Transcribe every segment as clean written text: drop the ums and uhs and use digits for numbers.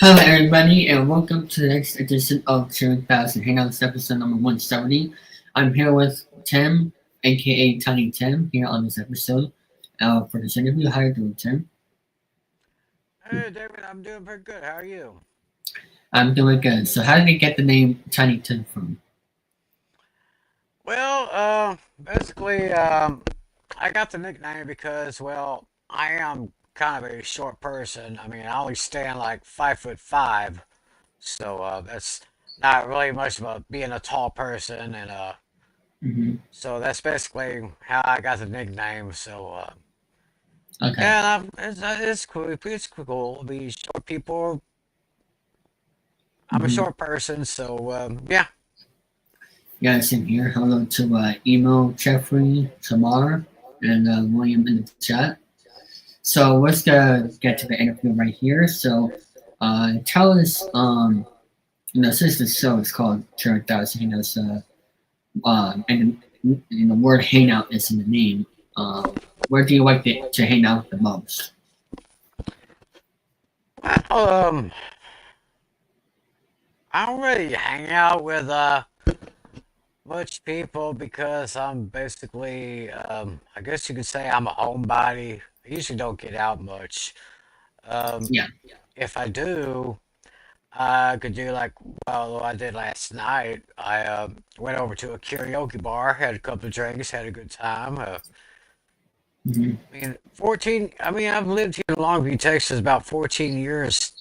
Hello, everybody, and welcome to the next edition of Chilling3000 Hangouts, episode number 170. I'm here with Tim, aka Tiny Tim, here on this episode. For this interview, how are you doing, Tim? Hey David, I'm doing pretty good. How are you? I'm doing good. So, how did you get the name Tiny Tim from? Well, basically, I got the nickname because, well, I am kind of a short person. I mean, I only stand like 5'5", so that's not really much about being a tall person, and Hmm. so that's basically how I got the nickname. So, Okay. yeah, and it's cool. It's cool. The short people. I'm a Hmm. short person, so yeah. Yeah, same here. Hello to Emo, Jeffrey, Tamar, and William in the chat. So, let's get to the interview right here. So, tell us, since the show is called Chilling3000 Hangouts, and the word hangout is in the name. Where do you like to hang out the most? Um, I don't really hang out with much people because I'm basically, I guess you could say I'm a homebody. I usually don't get out much. Um, Yeah. if I do, I could do like, well, I did last night. I went over to a karaoke bar, had a couple of drinks, had a good time. Hmm. I mean, I've lived here in Longview, Texas about 14 years.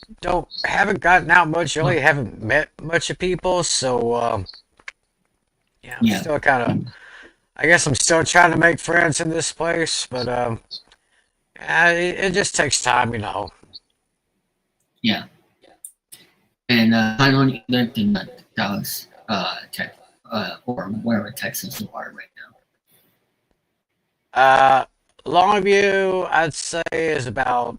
Haven't gotten out much, really haven't met much of people. So, yeah, I'm Yeah. still kind of, I guess I'm still trying to make friends in this place, but it just takes time. Yeah. And I don't either in Dallas, or wherever Texas you are right now. Uh, Longview, I'd say, is about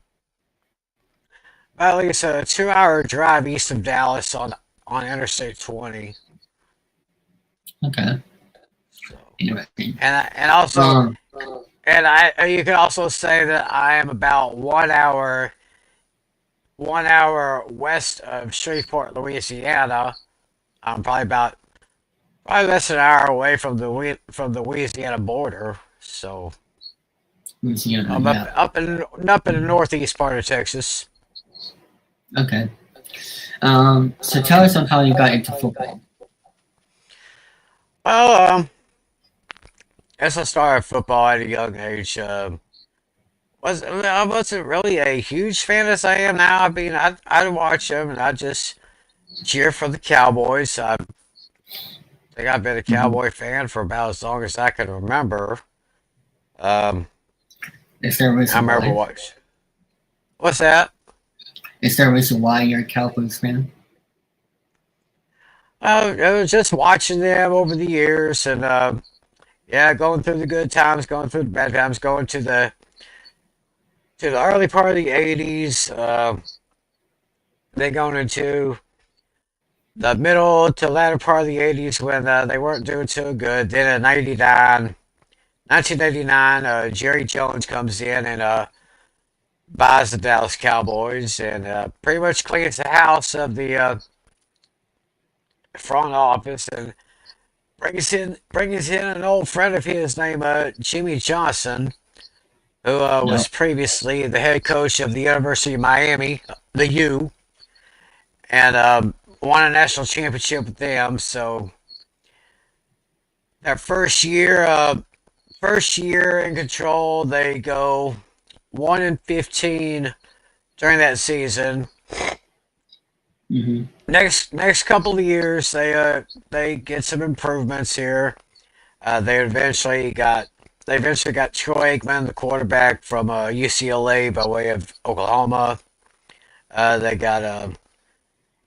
at least a 2-hour drive east of Dallas on Interstate 20. Okay. So, Interesting. and also, Um. and you could also say that I am about 1 hour west of Shreveport, Louisiana. I'm probably less than an hour away from the Louisiana border. So Louisiana. I'm up Yeah. up in the northeast part of Texas. Okay. So tell us on how you got into football. Well, as I started football at a young age, I wasn't really a huge fan as I am now. I mean, I'd watch them and I just cheer for the Cowboys. I think I've been a Hmm. Cowboy fan for about as long as I can remember. Um, Is there a I reason remember why? what. What's that? Is there a reason why you're a Cowboys fan? I was just watching them over the years, and yeah, going through the good times, going through the bad times, going to the early part of the '80s, then going into the middle to latter part of the '80s when they weren't doing too good. Then in 1989, Jerry Jones comes in and buys the Dallas Cowboys and pretty much cleans the house of the front office and brings in an old friend of his named Jimmy Johnson, who No. was previously the head coach of the University of Miami, the U, and won a national championship with them. So that first year in control, they go 1-15 during that season. Hmm. Next couple of years, they get some improvements here. They eventually got Troy Aikman, the quarterback from UCLA by way of Oklahoma. Uh, they got uh,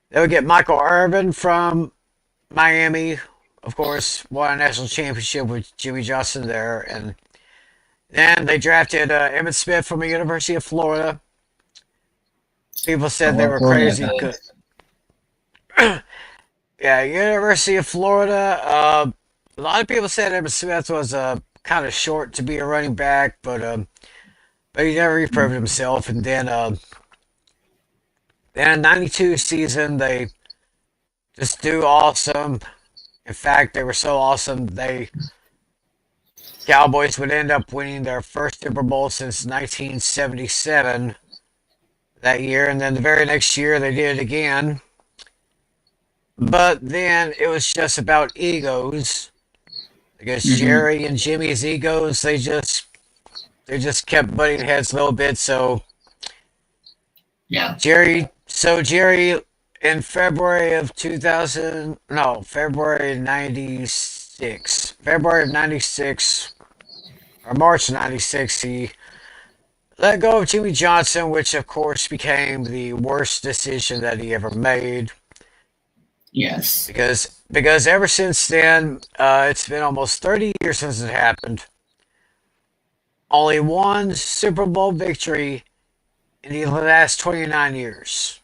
they would get Michael Irvin from Miami, of course, won a national championship with Jimmy Johnson there, and then they drafted Emmitt Smith from the University of Florida. People said they Or were Florida crazy good. guys. Yeah, University of Florida. A lot of people said Emmitt Smith was kind of short to be a running back, but he never Mm. reproved himself. And then Then in '92 season, they just do awesome. In fact, they were so awesome, they Cowboys would end up winning their first Super Bowl since 1977 that year, and then the very next year they did it again. But then it was just about egos because Mm-hmm. Jerry and Jimmy's egos they just kept butting heads a little bit. Yeah. Jerry in February of 2000, no, February 96, February of 96 or March 96, he let go of Jimmy Johnson, which of course became the worst decision that he ever made. Yes. Because ever since then, it's been almost 30 years since it happened. Only one Super Bowl victory in the last 29 years.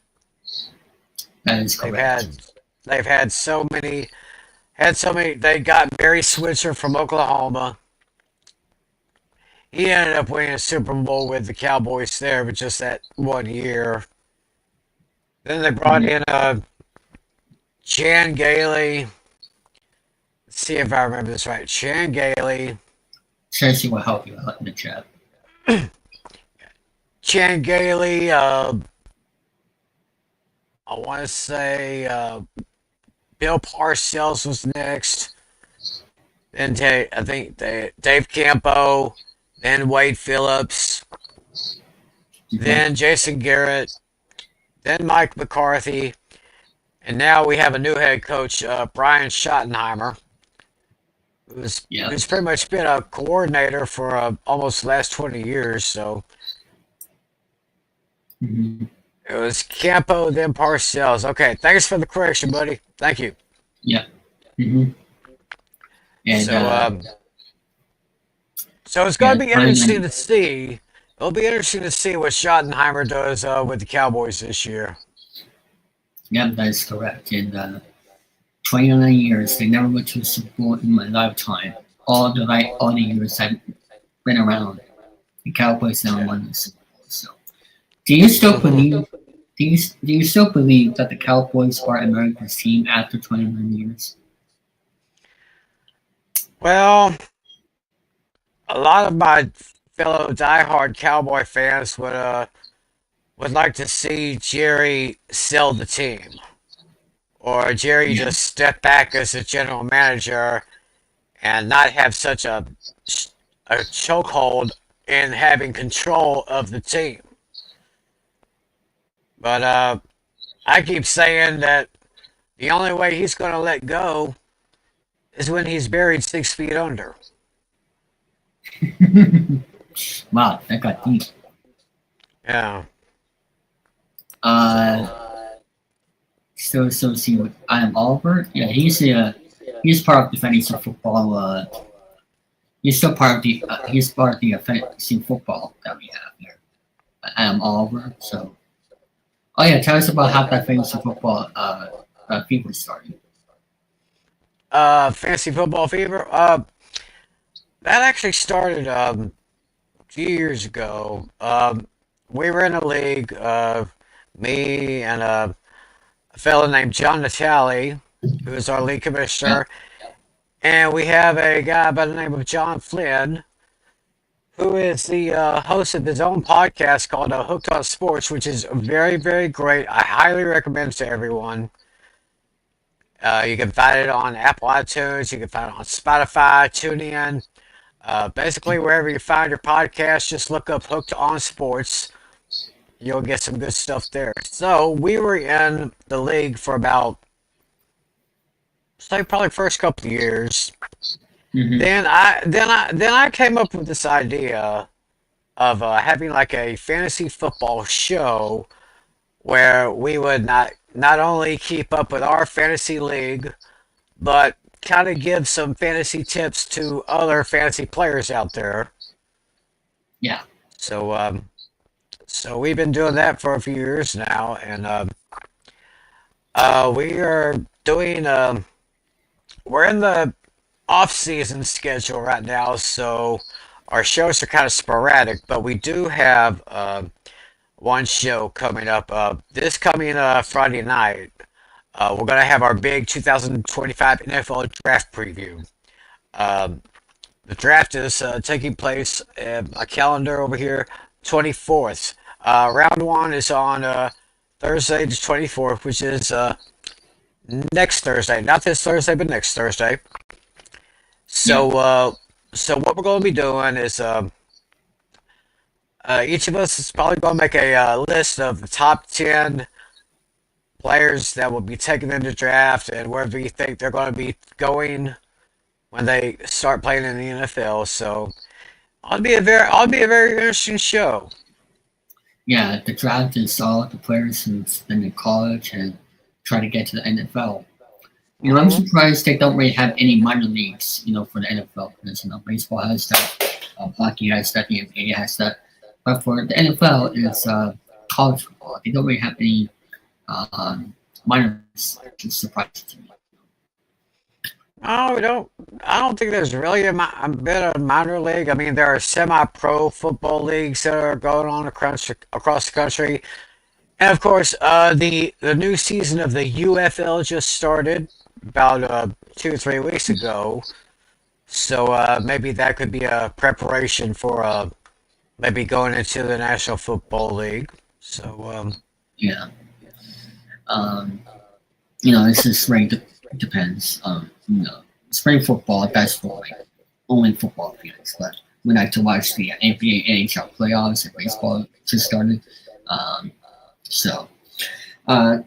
That is They've correct. had they've had so many. They got Barry Switzer from Oklahoma. He ended up winning a Super Bowl with the Cowboys there, but just that 1 year. Then they brought Mm-hmm. in Chan Gailey. Let's see if I remember this right. Chan Gailey. Tracy will help you out in the chat. Chan Gailey. I want to say Bill Parcells was next. Then I think Dave Campo. Then Wade Phillips. Mm-hmm. Then Jason Garrett. Then Mike McCarthy. And now we have a new head coach, Brian Schottenheimer, Yeah. who's pretty much been a coordinator for almost the last 20 years. So Mm-hmm. it was Campo, then Parcells. Okay, thanks for the correction, buddy. Thank you. Yeah. Mm-hmm. And So, so it's going yeah, to be interesting 29. to see. It'll be interesting to see what Schottenheimer does with the Cowboys this year. Yeah, that is correct. And 29 years, they never went to a Super Bowl in my lifetime. All the years I've been around, the Cowboys never Yeah. won the Super Bowl. So, do you still hmm believe? Do you still believe that the Cowboys are America's team after 29 years? Well, a lot of my fellow diehard Cowboy fans would like to see Jerry sell the team, or Jerry Yeah. just step back as a general manager and not have such a chokehold in having control of the team. But I keep saying that the only way he's going to let go is when he's buried 6 feet under. Wow, that got deep. Yeah. Uh, So still associated with Adam Oliver. Yeah, he's part of the fantasy football. He's still part of the he's part of the fantasy football that we have here. Adam Oliver. So, oh yeah, tell us about how that fantasy football fever started. fantasy football fever. That actually started a few years ago. We were in a league. Me and a fellow named John Natale, who is our league Yeah, commissioner, and we have a guy by the name of John Flynn, who is the host of his own podcast called Hooked on Sports, which is very, very great. I highly recommend it to everyone. You can find it on Apple iTunes. You can find it on Spotify, TuneIn. Basically, wherever you find your podcast, just look up Hooked on Sports. You'll get some good stuff there. So we were in the league for about, say, probably first couple of years. mm-hmm. Then I came up with this idea of having like a fantasy football show where we would not only keep up with our fantasy league, but kind of give some fantasy tips to other fantasy players out there. Yeah, So so we've been doing that for a few years now, and we are doing we're in the off-season schedule right now, so our shows are kind of sporadic, but we do have one show coming up. This coming Friday night, we're gonna have our big 2025 NFL draft preview. Um, the draft is taking place in my calendar over here, 24th. Round one is on Thursday the 24th, which is next Thursday. Not this Thursday, but next Thursday. Yeah, So what we're going to be doing is each of us is probably going to make a list of the top 10 players that will be taken in the draft and where we think they're going to be going when they start playing in the NFL. So I'll be a very interesting show. yeah. The draft is all the players who's been in college and try to get to the NFL. I'm Hmm. surprised they don't really have any minor leagues, for the NFL because baseball has that, hockey has that, the NBA has that, but for the NFL, it's college football. They don't really have any minor leagues, which is surprising to me. Oh, I don't think there's really a bit of minor league. I mean, there are semi-pro football leagues that are going on across the country. And of course, the new season of the UFL just started about 2 or 3 weeks ago. So maybe that could be a preparation for maybe going into the National Football League. So Yeah, um, this is really depends. Spring football that's for like only football fans, but we like to watch the NBA, NHL playoffs, and baseball just started. Um, so. Uh,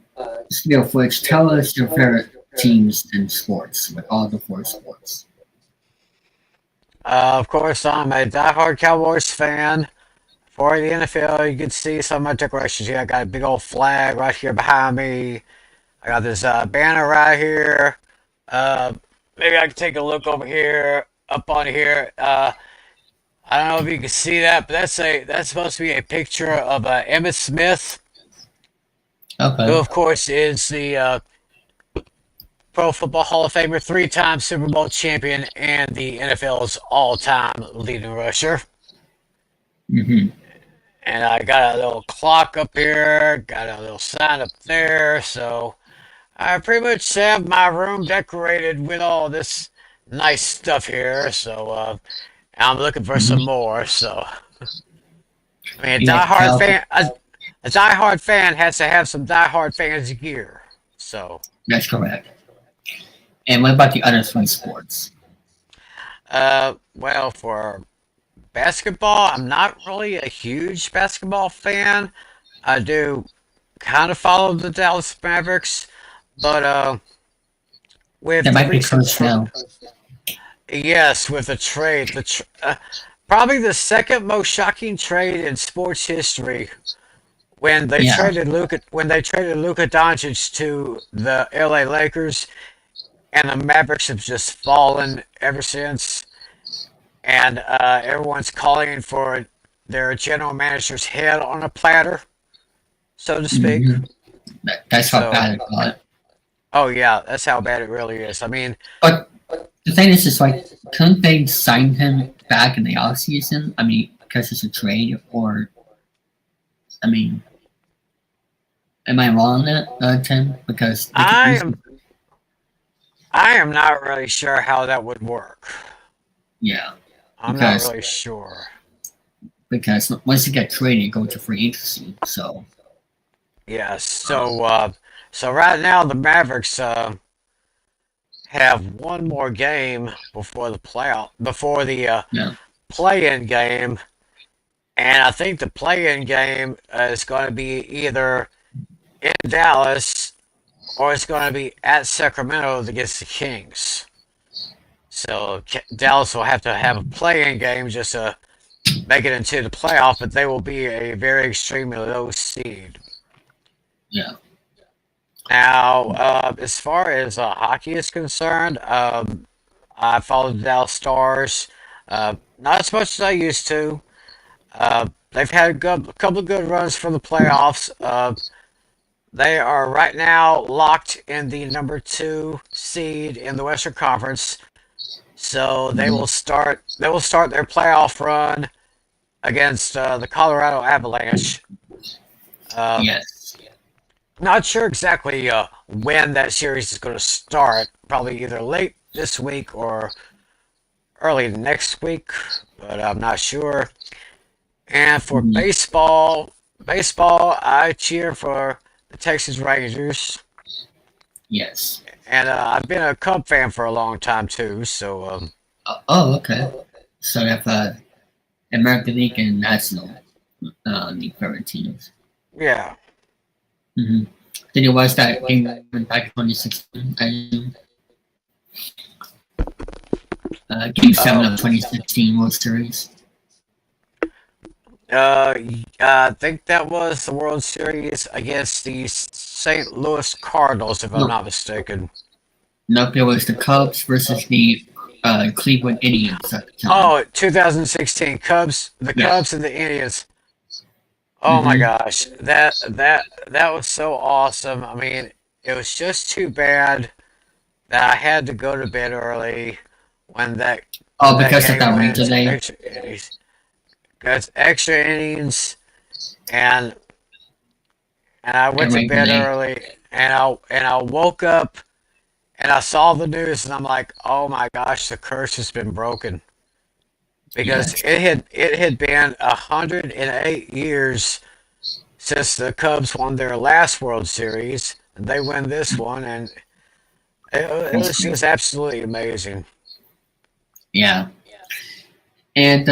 Speaking of which, tell us your favorite teams in sports with all the four sports. of course, I'm a diehard Cowboys fan. For the NFL, you can see some of my decorations here. I got a big old flag right here behind me. I got this banner right here. Uh, maybe I can take a look over here, up on here. I don't know if you can see that, but that's supposed to be a picture of Emmitt Smith, who Okay. of course is the Pro Football Hall of Famer, three-time Super Bowl champion, and the NFL's all-time leading rusher. Mm-hmm. And I got a little clock up here, got a little sign up there, so I pretty much have my room decorated with all this nice stuff here. So I'm looking for some Mm-hmm. more. So I mean, You like the Cowboys? a diehard fan has to have some diehard fans gear. So That's correct. And what about the other three sports? well, for basketball, I'm not really a huge basketball fan. I do kind of follow the Dallas Mavericks, but with That the might be recent close now. yes, with the trade, probably the second most shocking trade in sports history Yeah. when they traded Luka Doncic to the LA Lakers, and the Mavericks have just fallen ever since, and everyone's calling for their general manager's head on a platter, so to speak. Mm-hmm. That's how So, bad it got. oh yeah, that's how bad it really is. I mean, But the thing is like, couldn't they sign him back in the off season? I mean, because it's a trade, or I mean, am I wrong on that, Tim? Because they could I use, am I am not really sure how that would work. yeah, I'm not because really sure. once you get traded, you go to free agency. So, Yeah, um, so right now the Mavericks have one more game before the yeah. play-in game, and I think the play-in game is going to be either in Dallas or it's going to be at Sacramento against the Kings. So Dallas will have to have a play-in game just to make it into the playoff, but they will be a very extremely low seed. Yeah. Now, as far as hockey is concerned, I follow the Dallas Stars. Not as much as I used to. They've had a couple of good runs for the playoffs. They are right now locked in the number two seed in the Western Conference. So Mhm. they will start their playoff run against the Colorado Avalanche. Uh, Yes. Not sure exactly when that series is going to start. Probably either late this week or early next week, but I'm not sure. And for Mhm. baseball, I cheer for the Texas Rangers, Yes. and I've been a Cub fan for a long time too. So Oh, okay. So you have American League and National League favorite teams. yeah, Mm-hmm. Did you watch that game back in 2016? Game 7 uh, of 2016 World Series. I think that was the World Series against the St. Louis Cardinals, if I'm No, not mistaken. nope, it was the Cubs versus the Cleveland Indians at the time. Oh, 2016 Cubs, the Yes. Cubs and the Indians. Oh my Mm-hmm. gosh, that was so awesome. I mean, it was just too bad that I had to go to bed early when Oh, that because of game that went rain into delay. extra innings. Got extra innings, and I went And to rain bed delay. early, and I woke up and I saw the news, and I'm like, oh my gosh, the curse has been broken because Yes. it had been 108 years since the Cubs won their last World Series. And they win this one, and it That's was great. just absolutely amazing. Yeah. And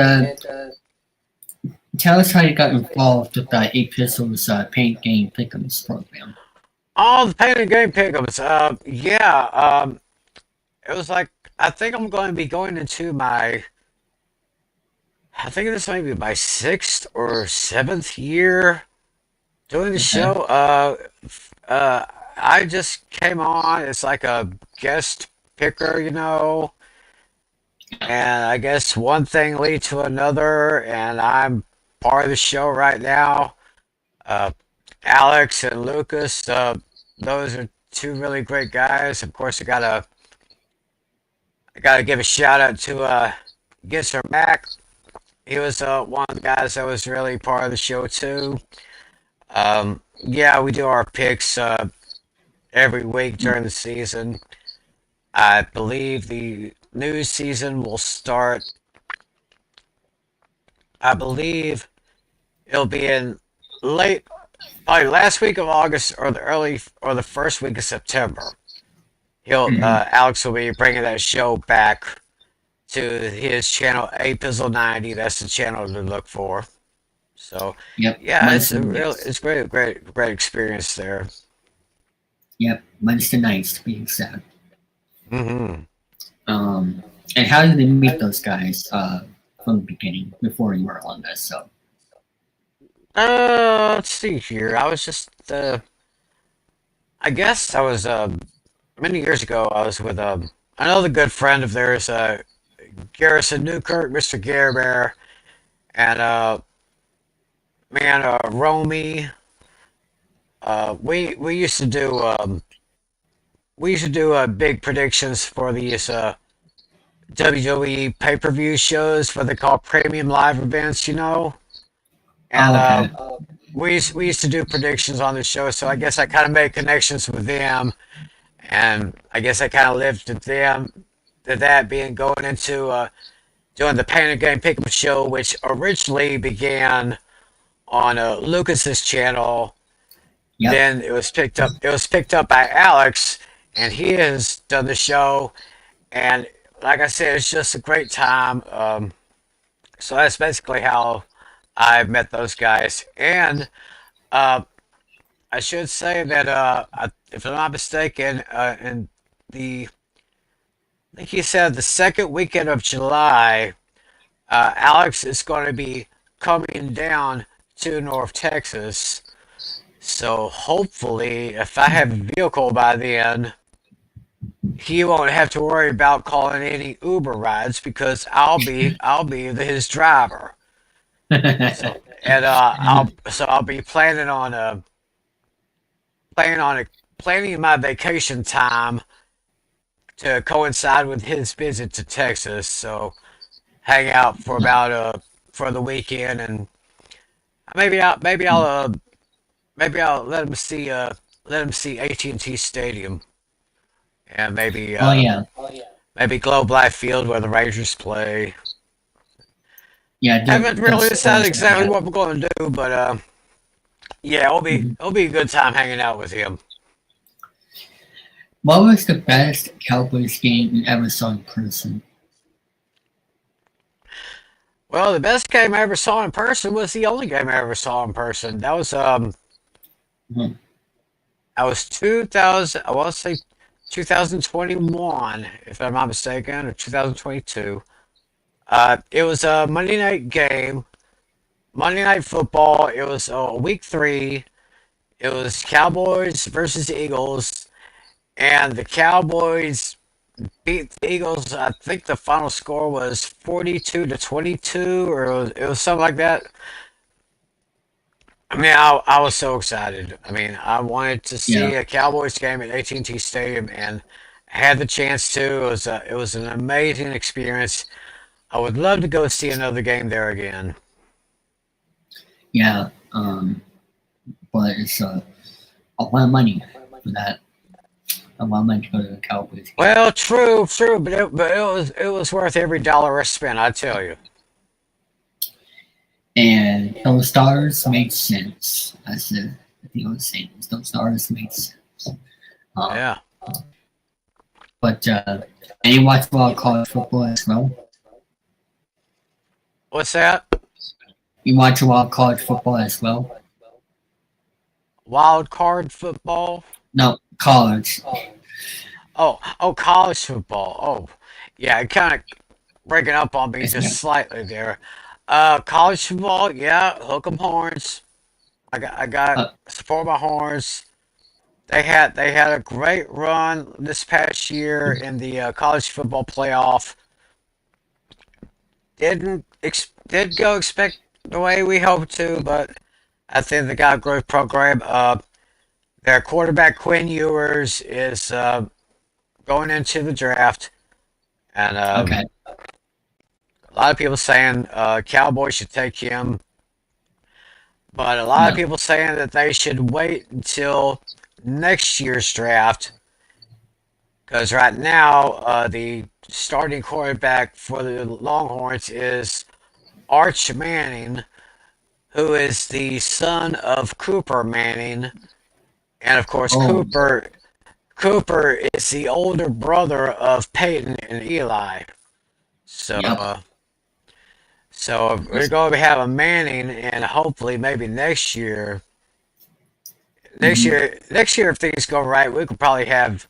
tell us how you got involved with the 8 Pistols Paint Game Pick'ems program. Oh, the pain and game pickups. Yeah. It was like I think I'm going to be going into my. I think this might be my sixth or seventh year doing the Okay. show. Uh, I just came on. It's like a guest picker, you know. And I guess one thing lead to another, and I'm part of the show right now. Uh, Alex and Lucas, those are two really great guys. Of course, I gotta give a shout out to Gitzer Mac. He was one of the guys that was really part of the show too. Yeah, we do our picks every week during the season. I believe the new season will start. I believe it'll be in late, probably last week of August or the first week of September. He'll Mm-hmm. Alex will be bringing that show back to his channel, A Pizzle 90. That's the channel to look for. So, Yep. yeah, Wednesday nights. it's great experience there. Yep. Wednesday nights to be exact. Hmm. Um, and how did you meet those guys from the beginning before you were on this? So, Let's see here. I was just, I guess I was, many years ago, I was with, another good friend of theirs, Garrison Newkirk, Mr. Gare Bear, and, man, Romy. We used to do, big predictions for these, WWE pay-per-view shows, what they call premium live events, you know? And oh, okay. we used to do predictions on the show, so I guess I kind of made connections with them, and I guess I kind of lived to them to that being going into doing the Pain and Game Pick'em show, which originally began on Lucas's channel. Yep. Then it was picked up. It was picked up by Alex, and he has done the show. And like I said, it's just a great time. So that's basically how I met those guys. And uh, I should say that if I'm not mistaken, in the I think he said the second weekend of July, Alex is going to be coming down to North Texas. So hopefully, if I have a vehicle by then, he won't have to worry about calling any Uber rides because I'll be his driver. So and I'll be planning on a, planning my vacation time to coincide with his visit to Texas. So hang out for about for the weekend, and maybe I'll maybe I'll let him see AT&T Stadium, and Oh yeah, maybe Globe Life Field where the Rangers play. yeah. Haven't really Those decided stores that they exactly have. what we're going to do, but yeah, Mhm. it'll be a good time hanging out with him. What was the best Cowboys game you ever saw in person? Well, the best game I ever saw in person was the only game I ever saw in person. Mhm. I was 2000. I want to say 2021, if I'm not mistaken, or 2022. It was a Monday night game, Monday night football. It was week 3. It was Cowboys versus the Eagles, and the Cowboys beat the Eagles. I think the final score was 42-22, or it was something like that. I mean, I was so excited. I mean, I wanted to Yeah, see a Cowboys game at AT&T Stadium, and I had the chance to. It was an amazing experience. I would love to go see another game there again. yeah. But it's a lot of money for that. A lot of money to go to the Cowboys game. Well, true, but it was worth every dollar I spent. I tell you. And those stars make sense. I think I was saying those stars make sense. Um, Yeah. but and you watch a lot of college football as well. What's that? You watch a lot of college football as well. Wild card football? No, college. College football. Oh, yeah. It kind of breaking up on me It's, just slightly there. College football. Yeah, hook 'em horns. I got uh, support my horns. They had a great run this past year in the college football playoff. Did go expect the way we hoped to, but I think they got a great program. Their quarterback Quinn Ewers is going into the draft, and okay. a lot of people saying Cowboys should take him, but a lot of Yeah. people saying that they should wait until next year's draft because right now the starting quarterback for the Longhorns is Arch Manning, who is the son of Cooper Manning, and of course Oh, Cooper is the older brother of Peyton and Eli. So yep. so we're going to have a Manning, and hopefully maybe Hmm. next year if things go right, we could probably have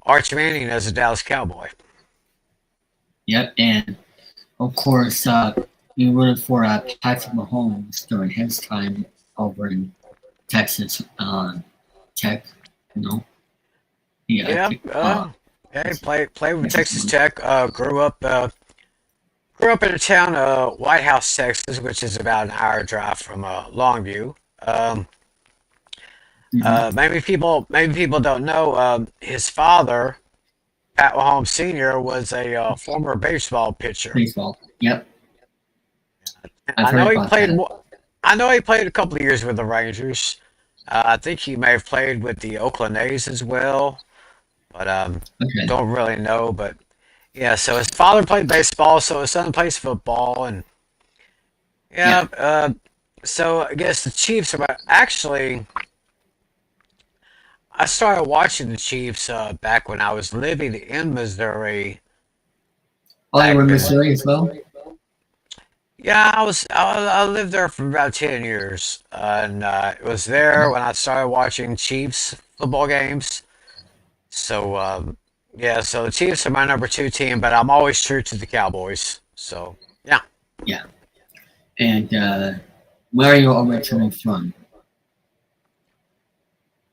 Arch Manning as a Dallas Cowboy. Yep. And of course, we rooted for Patrick Mahomes during his time over in Texas Tech. You know, yeah. Yeah, yeah, played with Texas Texas one. Tech. Grew up in a town, White House, Texas, which is about an hour drive from Longview. Um, Hmm. maybe people don't know. His father, Pat Mahomes Sr., was a former baseball pitcher. Baseball. Yep. I've I heard know he about played. that. I know he played a couple of years with the Rangers. I think he may have played with the Oakland A's as well, but Okay. don't really know. But yeah, so his father played baseball, so his son plays football, and Yeah. yeah. So I guess the Chiefs are actually. I started watching the Chiefs back when I was living in Missouri. Oh, you were Back in in Missouri as well? Yeah, I lived there for about 10 years, and it was there Okay. when I started watching Chiefs football games. So yeah, so the Chiefs are my number 2 team, but I'm always true to the Cowboys. So yeah. Yeah. And where are you originally from?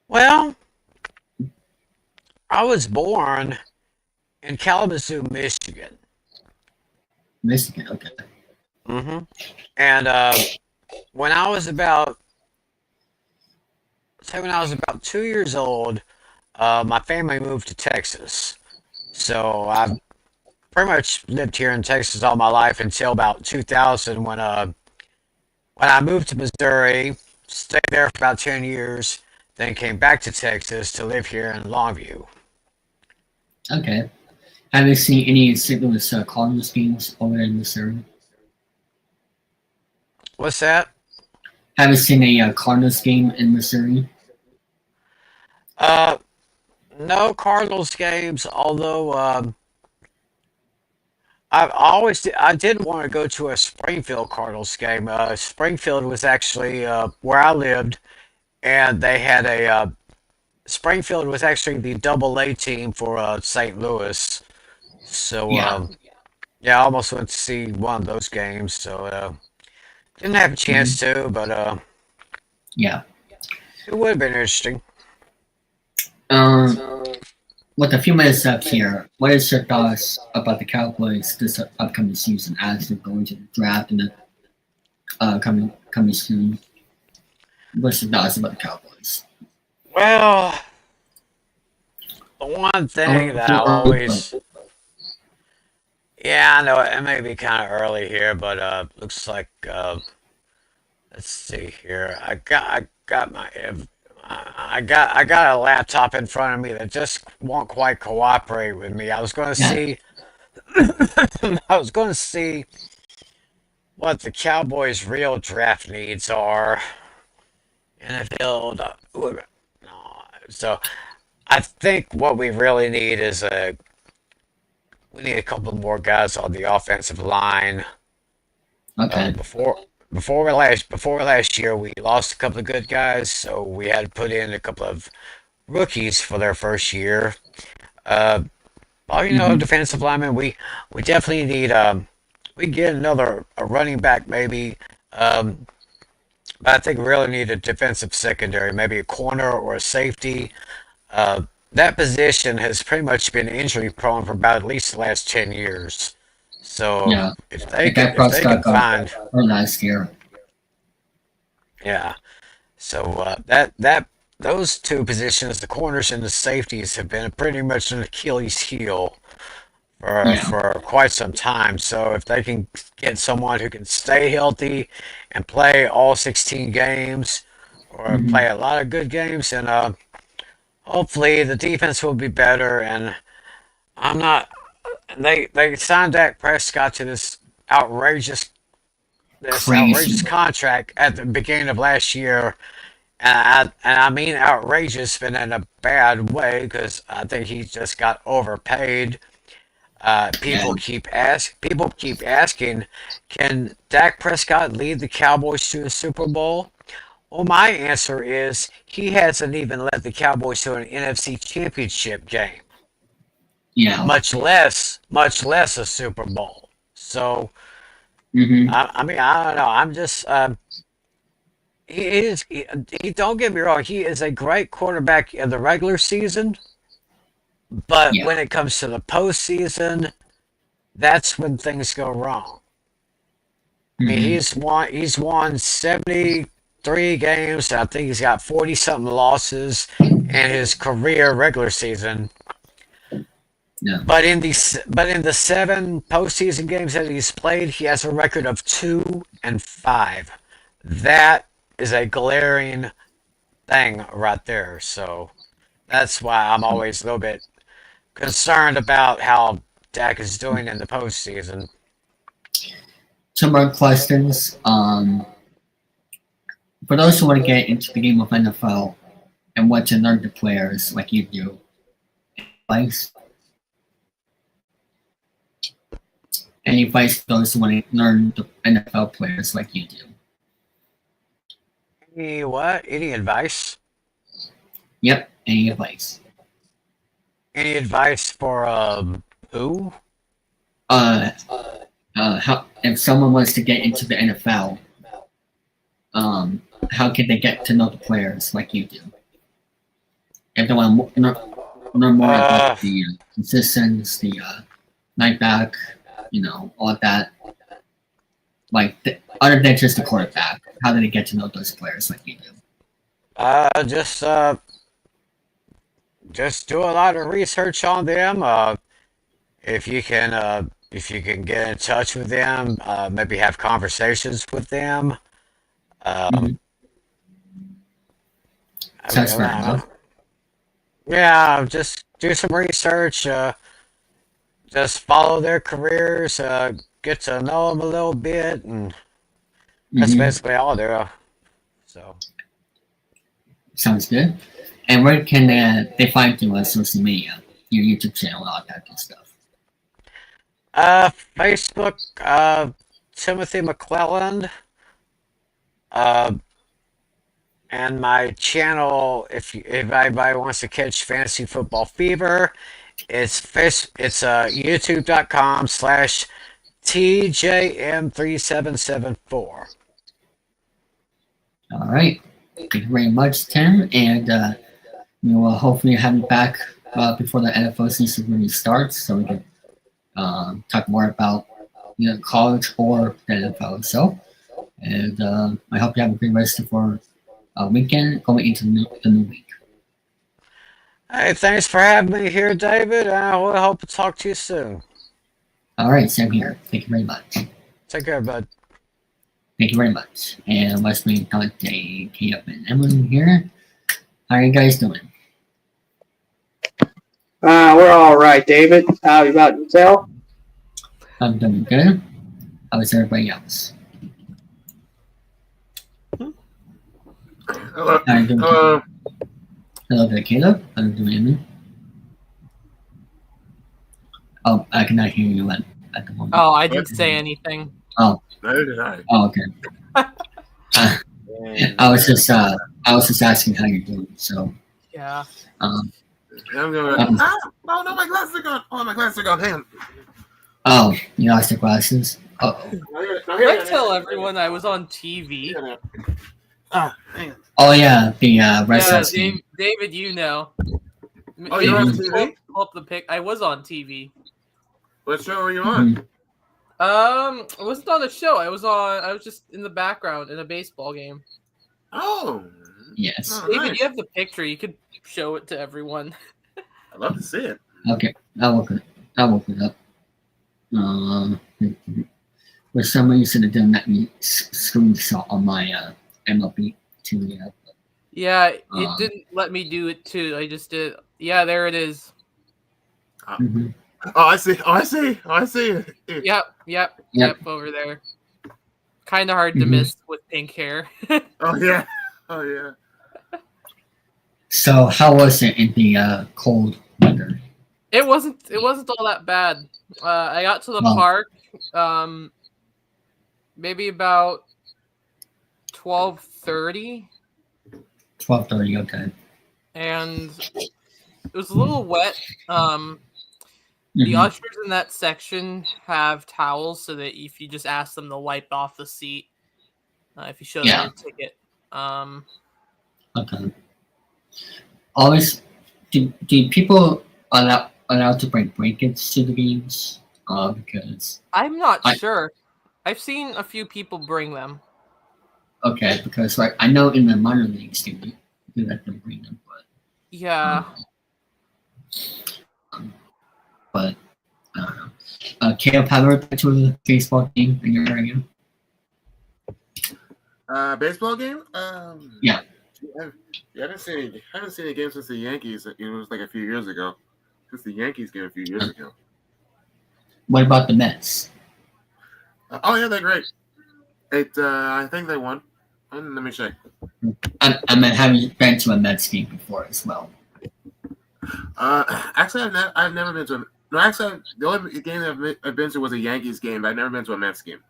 Well, I was born in Kalamazoo, Michigan. Michigan. Okay. hmm And when I was about say when I was about 2 years old, my family moved to Texas. So I've pretty much lived here in Texas all my life until about 2000 when I moved to Missouri. stayed there for about 10 years, then came back to Texas to live here in Longview. Okay. Have you seen any St. Louis Cardinals games over in Missouri? What's that? Have you seen a Cardinals game in Missouri? Uh, no Cardinals games, although I did want to go to a Springfield Cardinals game. Springfield was actually where I lived, and they had a Springfield was actually the Double A team for St. Louis. So Yeah. yeah, I almost went to see one of those games. So didn't have a Hmm. chance to, but Yeah. it would have been interesting. Um, with a few minutes left here, what is your thoughts about the Cowboys this upcoming season as they're going to the draft and the coming soon? What's your thoughts about the Cowboys? Well, the one I thing went that I through early, but always yeah, I know it may be kind of early here, but looks like let's see here. I got I got a laptop in front of me that just won't quite cooperate with me. yeah, I was going to see what the Cowboys' real draft needs are in the field. No, so I think what we really need is we need a couple more guys on the offensive line. Uh, okay. before before last year, we lost a couple of good guys, so we had to put in a couple of rookies for their first year. Uh, well, Hmm. defensive lineman, we definitely need we get another a running back maybe. Um, but I think we really need a defensive secondary, maybe a corner or a safety. Uh, that position has pretty much been injury prone for about at least the last 10 years. So Yeah, the guy if they can Prescott got find hurt last year. yeah. So those two positions, the corners and the safeties, have been pretty much an Achilles heel Yeah. for quite some time. So if they can get someone who can stay healthy and play all 16 games or Hmm. play a lot of good games, and hopefully the defense will be better. And I'm not. They signed Dak Prescott to outrageous this outrageous Crazy. contract at the beginning of last year. And I mean outrageous, but in a bad way because I think he just got overpaid. Yeah. People keep asking, can Dak Prescott lead the Cowboys to a Super Bowl? Well, my answer is he hasn't even led the Cowboys to an NFC Championship game, Yeah. much less a Super Bowl. So, Hmm. I mean, I don't know. I'm just he is he. Don't get me wrong. He is a great quarterback in the regular season, but Yeah. when it comes to the postseason, that's when things go wrong. I mean, Hmm. he's won 73 games. I think he's got 40 something losses in his career regular season. Yeah. But in the seven postseason games that he's played, he has a record of 2-5. That is a glaring thing right there. So that's why I'm So, always a little bit concerned about how Dak is doing in the postseason. some more questions. For those who want to get into the game of NFL and want to learn the players like you do, advice, any advice for those who want to learn the NFL players like you do? Any what? Any advice? Yep. Any advice? Any advice for who? Uh, how if someone wants to get into the NFL, um, how can they get to know the players like you do? If they want to learn more about Uh, the positions, the night back, all that, other than just the quarterback, how do they get to know those players like you do? uh, just uh, just do a lot of research on them. If you can get in touch with them, maybe have conversations with them. Um, Hmm. Sounds fair enough. Yeah, just do some research. Just follow their careers. Get to know them a little bit, and that's Hmm. basically all there. So, Sounds good. And where can they find you on social media? Your YouTube channel, all that good stuff. Facebook, Timothy McClelland. Uh, and my channel, if anybody wants to catch fantasy football fever, it's youtube.com/ TJM3774. All right. Thank you very much, Tim. And we will hopefully have you back before the NFL season really starts so we can talk more about college or the NFL itself. And I hope you have a great rest of our weekend going into the new week. Hey, thanks for having me here, David. I will hope to talk to you soon. All right, same here. Thank you very much. Take care, bud. Thank you very much. And let's meet Dante, Caleb, and Emily here. How are you guys doing? We're all right, David. How about yourself? I'm doing good. How is everybody else? Hello. How are you doing? Hello. Hello there, Caleb. How are you doing, Emily? Oh, I cannot hear you at the moment. Oh, I didn't say anything. Oh. Neither did I. Oh, okay. I was just asking how you're doing. So. Yeah. I'm going. Oh no, my glasses are gone. Oh, my glasses are gone. Hang on. Oh, you lost your glasses. Oh. I tell everyone I was on TV. Hang on. Oh yeah, the wrestling. Yeah, David, you know. Oh, you're on TV? Pull up the pic. I was on TV. What show were you on? Mm-hmm. I wasn't on a show. I was just in the background in a baseball game. Oh. Yes. Oh, David, nice. you have the picture. You could show it to everyone. I'd love to see it. Okay, I'll look it up. For some reason, it didn't let me screenshot on my MLB TV app. Yeah, it didn't let me do it too. I just did. Yeah, there it is. Mm-hmm. Oh, I see. Oh, I see. Oh, I see. Yep, over there. Kind of hard to miss with pink hair. Oh yeah. Oh yeah. So, how was it in the cold weather? It wasn't all that bad. I got to the park maybe about 12:30. 12:30. Okay. And it was a little wet. The ushers in that section have towels so that if you just ask them, they'll wipe off the seat if you show them your ticket. Okay. Always, do people allowed to bring blankets to the games? Because I'm not sure. I've seen a few people bring them. Okay, because like I know in the minor leagues they do let them bring them, but yeah. But I don't know. Caleb, have you ever been to a baseball game in your area? Baseball game? Yeah. I haven't seen a game since the Yankees. It was like a few years ago. Since the Yankees game a few years ago. What about the Mets? Oh yeah, they're great. I think they won. Let me check. I mean, have you been to a Mets game before as well? Actually, I've never been to a. No, actually, the only game that I've been to was a Yankees game, but I've never been to a Mets game.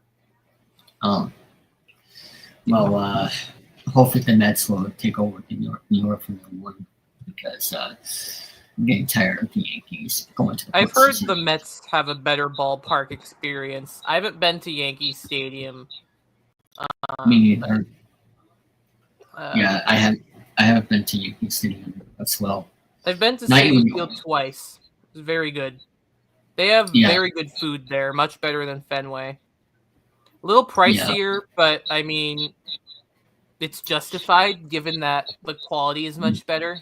Oh. Well, hopefully the Mets will take over New York from the one because I'm getting tired of the Yankees going to the I've heard postseason. the Mets have a better ballpark experience. I haven't been to Yankee Stadium. Me neither. Yeah, I have been to Yankee Stadium as well. I've been to Citi Field twice. It's very good. They have very good food there, much better than Fenway. A little pricier, but I mean, it's justified given that the quality is much better.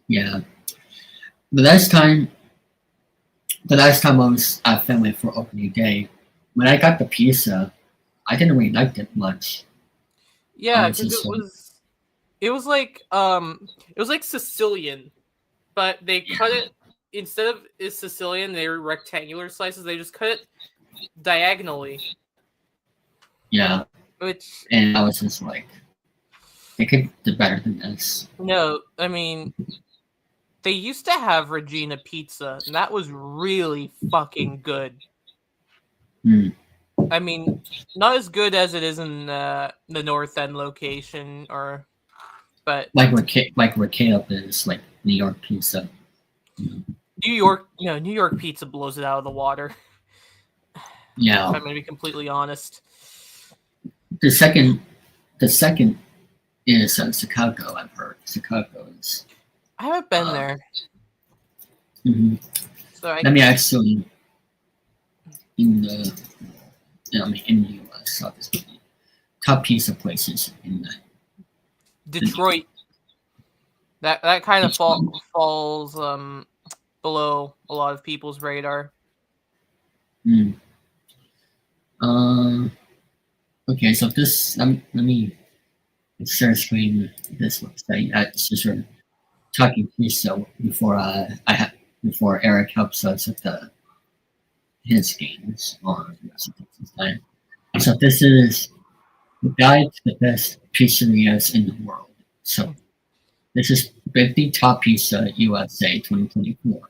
Yeah. The last time I was at Fenway for opening day, when I got the pizza, I didn't really like it much. Yeah, because It was like Sicilian, but they cut it instead of it's Sicilian. They were rectangular slices. They just cut it diagonally. Yeah, Which and I was just like, they could do better than this. no, I mean, they used to have Regina Pizza, and that was really fucking good. I mean, not as good as it is in the North End location, but like where Caleb is, like New York pizza. New York pizza blows it out of the water. Yeah. If I'm gonna be completely honest. The second is Chicago. I've heard Chicago is. I haven't been there. Mm-hmm. So Let me actually in the in the U.S. So this top pizza places in Detroit. That kind of falls below a lot of people's radar. Okay, so this let me share screen this website. It's just sort of talking pizza before Eric helps us with his games on time. So this is the guide to the best pizzerias in the world. So this is 50 Top Pizza USA 2024.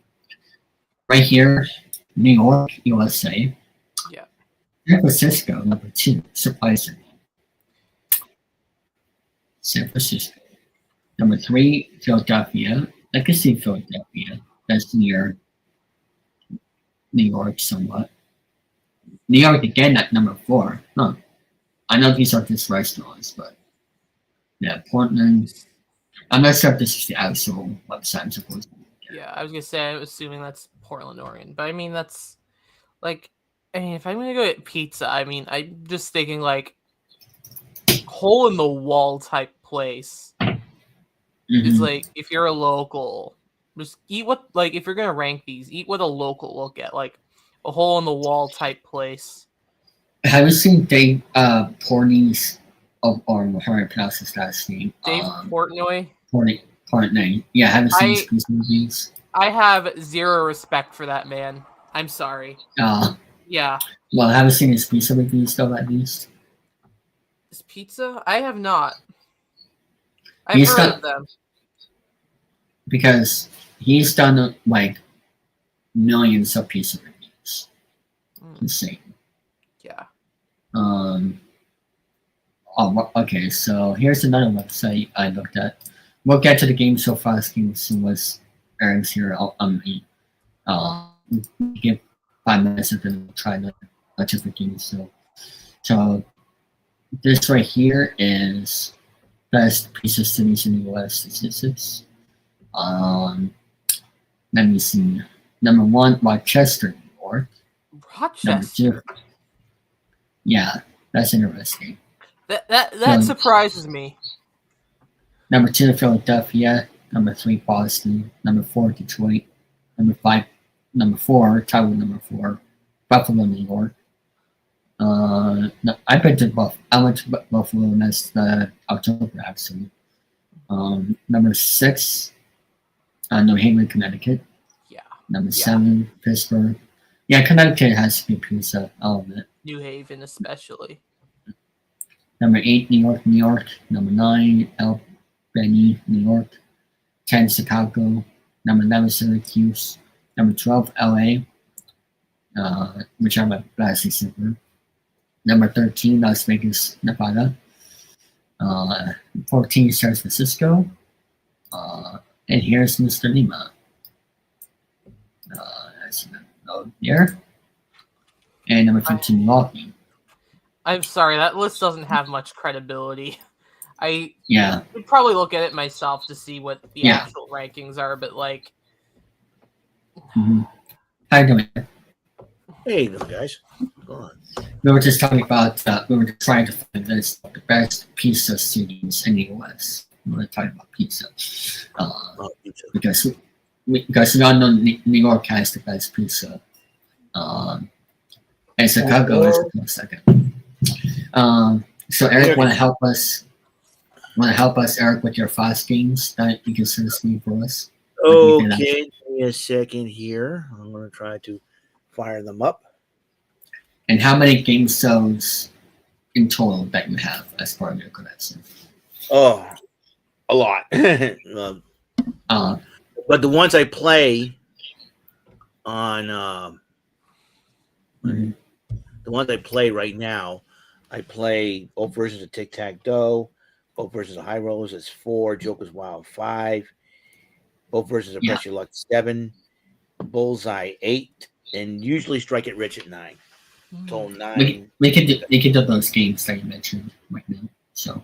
Right here, New York, USA. Yeah. San Francisco, number 2, surprisingly. San Francisco. Number 3, Philadelphia. I can see Philadelphia. That's near New York somewhat. New York again at number 4. Huh. I know these are just restaurants, but yeah, Portland. I'm not sure if this is the actual website I'm supposed to look at. Yeah, I was gonna say I'm assuming that's Portland, Oregon, but I mean that's like, I mean if I'm gonna go get pizza, I mean I'm just thinking like hole in the wall type place. It's like if you're a local, just eat what like if you're gonna rank these, eat what a local look at, like a hole in the wall type place. Have you seen Dave Portnoy's or however you pronounce his last name? Dave Portnoy? Portnoy. Yeah, have you seen his movies? I have zero respect for that man. I'm sorry. Yeah. Well, have you seen his pizza reviews though, at least? His pizza? I have not. I've heard of them. Because he's done like millions of pizza reviews. Insane. Yeah. Okay, so here's another website I looked at. We'll get to the game so fast. Was Eric's here. Give 5 minutes and then we'll try the different games. So this right here is best pizza cities in the U.S. statistics. Let me see. Number 1, Rochester, New York. Rochester. Number 2. Yeah, that's interesting. That surprises me. Number 2, Philadelphia. Number 3, Boston. Number 4, Detroit. Number 4, number 4, Buffalo, New York. No, I went to Buffalo last October actually. Number 6, New Haven, Connecticut. Yeah. Number 7, Pittsburgh. Yeah, Connecticut has good pizza. All of it. New Haven, especially. Number 8, New York. Number 9, Albany, New York. 10, Chicago. Number 11, Syracuse. Number 12, LA, which I'm a last December. Number 13, Las Vegas, Nevada. 14, San Francisco. And here's Mr. Lima. That's there. And number 15, Milwaukee. I'm sorry, that list doesn't have much credibility. I would probably look at it myself to see what the actual rankings are, but like. How you doing? Hey, guys. Go on. We were just talking about, we were trying to find the best pizza cities in the U.S. We were talking about pizza. Pizza. Because we all know New York has the best pizza. And Chicago is the second. So Eric, want to help us Want to help us, Eric, with your fast games that you can send us for us? Okay, give me a second here. I'm going to try to fire them up. And how many game zones in total that you have as part of your collection? Oh, a lot. But the ones I play on the ones I play right now, I play both versions of Tic-Tac-Toe, both versions of High Rollers is 4, Joker's Wild 5, both versions of Press Your Luck 7, Bullseye 8, and usually Strike It Rich at 9. Total 9. We can do those games that you mentioned right now. So,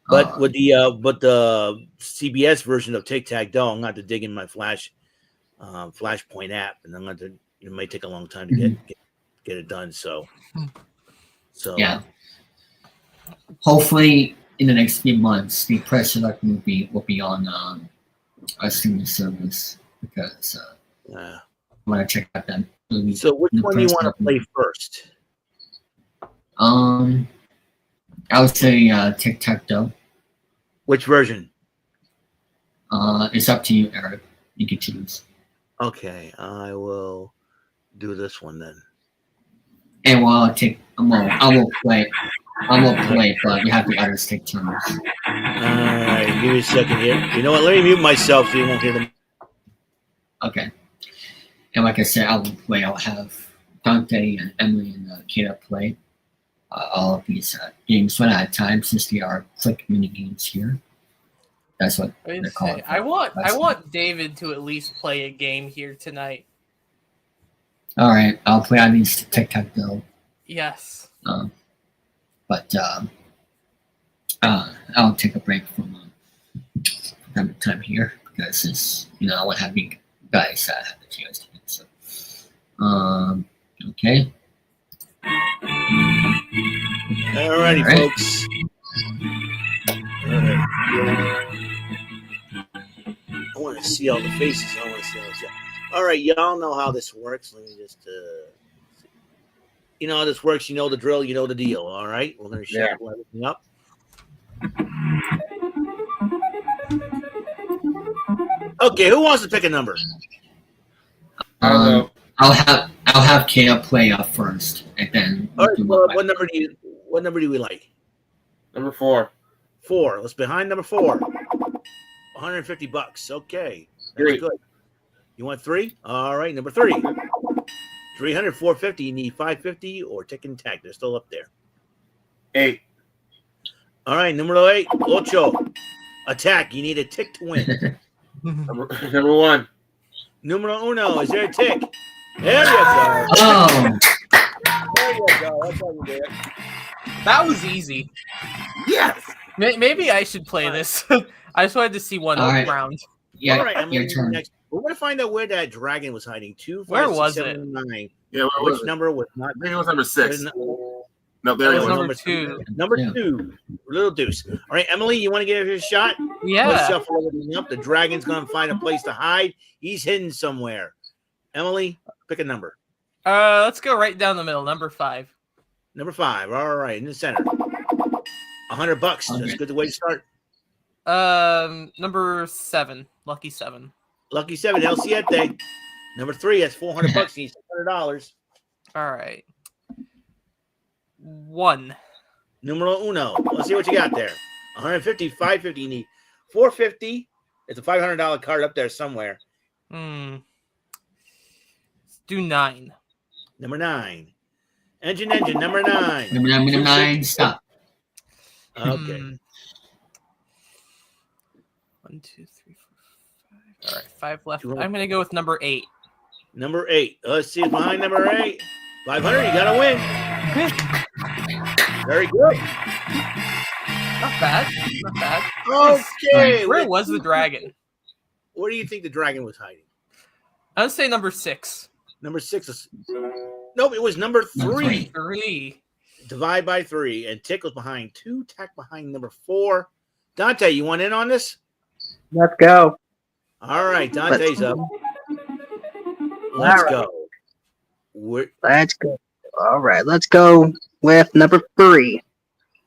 but with the CBS version of Tic-Tac-Toe, I'm going to have to dig in my Flashpoint app, and I'm going to. It may take a long time to get it done. So yeah. Hopefully, in the next few months, the Press Your Luck movie will be on our streaming service because I want to check out that movie. So, which one do you want to play first? I would say Tic-Tac-Toe. Which version? It's up to you, Eric. You can choose. Okay, I will do this one then. And I will play, but you have the others take turns. All right, give me a second here. You know what? Let me mute myself so you won't hear them. Okay. And like I said, I'll have Dante and Emily and Kata play all of these games one at a time since they are quick mini games here. That's what they're called. I want David to at least play a game here tonight. All right, I'll play on these Tic-Tac-Toe. Yes. But I'll take a break from time here because it's I want to have you guys have a chance to do so. Okay. Alrighty, folks. All right. I want to see all the faces. I want to see all this. All right, y'all know how this works. Let me just, you know how this works. You know the drill. You know the deal. All right, we're going to shuffle everything up. Okay, who wants to pick a number? I'll have Kata play up first, and then. All right, well, what number do we like? Number 4. 4. Let's behind number 4. $150. Okay, that's good. You want 3? All right, number 3. 300, 450. You need 550 or Tick and Tack. They're still up there. 8. All right, number 8. Ocho. Attack. You need a tick to win. Number 1. Numero uno. Is there a tick? There you go. Oh. There you go. That's how you do it. That was easy. Yes. Maybe I should play this. I just wanted to see one round. Yeah, all right, your turn. Next. We're going to find out where that dragon was hiding. 2, 5, Where 6, was 7, it? 9. Yeah, which number was not? I think it was number 6. No, there That it was was. number 2. Number 2. Little Deuce. All right, Emily, you want to give it a shot? Yeah. Let's shuffle everything up. The dragon's going to find a place to hide. He's hidden somewhere. Emily, pick a number. Let's go right down the middle. Number 5. Number 5. All right, in the center. $100. That's a good way to start. Number 7. Lucky 7. Lucky 7. El Siete. Number 3. That's $400. He's $100. All right. 1. Numero uno. Let's see what you got there. 150, 550. You need 450. It's a $500 card up there somewhere. Let's do 9. Number 9. Engine, number 9. Number 9, stop. Okay. 1, 2, 3, 4, 5. All right, 5 left. I'm going to go with number 8. Number 8. Let's see behind number 8. 500. You got to win. Very good. Not bad. Not bad. Okay. Where was the dragon? Where do you think the dragon was hiding? I would say number 6. Number 6 is... Nope, it was number 3. 3. Divide by 3. And Tick was behind 2. Tack behind number 4. Dante, you want in on this? Let's go. All right, Dante's up. Let's go. Let's go. All right, let's go with number 3.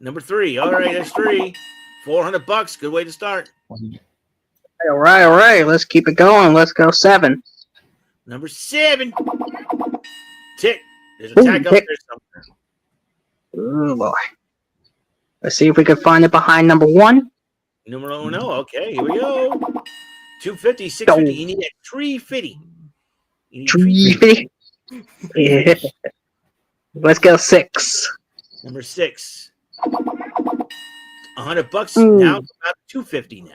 Number 3. All right, that's 3. $400. Good way to start. All right. Let's keep it going. Let's go 7. Number 7. Tick. There's a Ooh, tag up tick. there somewhere. Oh boy. Let's see if we can find it behind number 1. Numero uno. Okay, here we go. 250, 650. You need a 350. You need 350. 350. Yeah. Let's go 6. Number 6. $100. Ooh. Now it's about 250 now.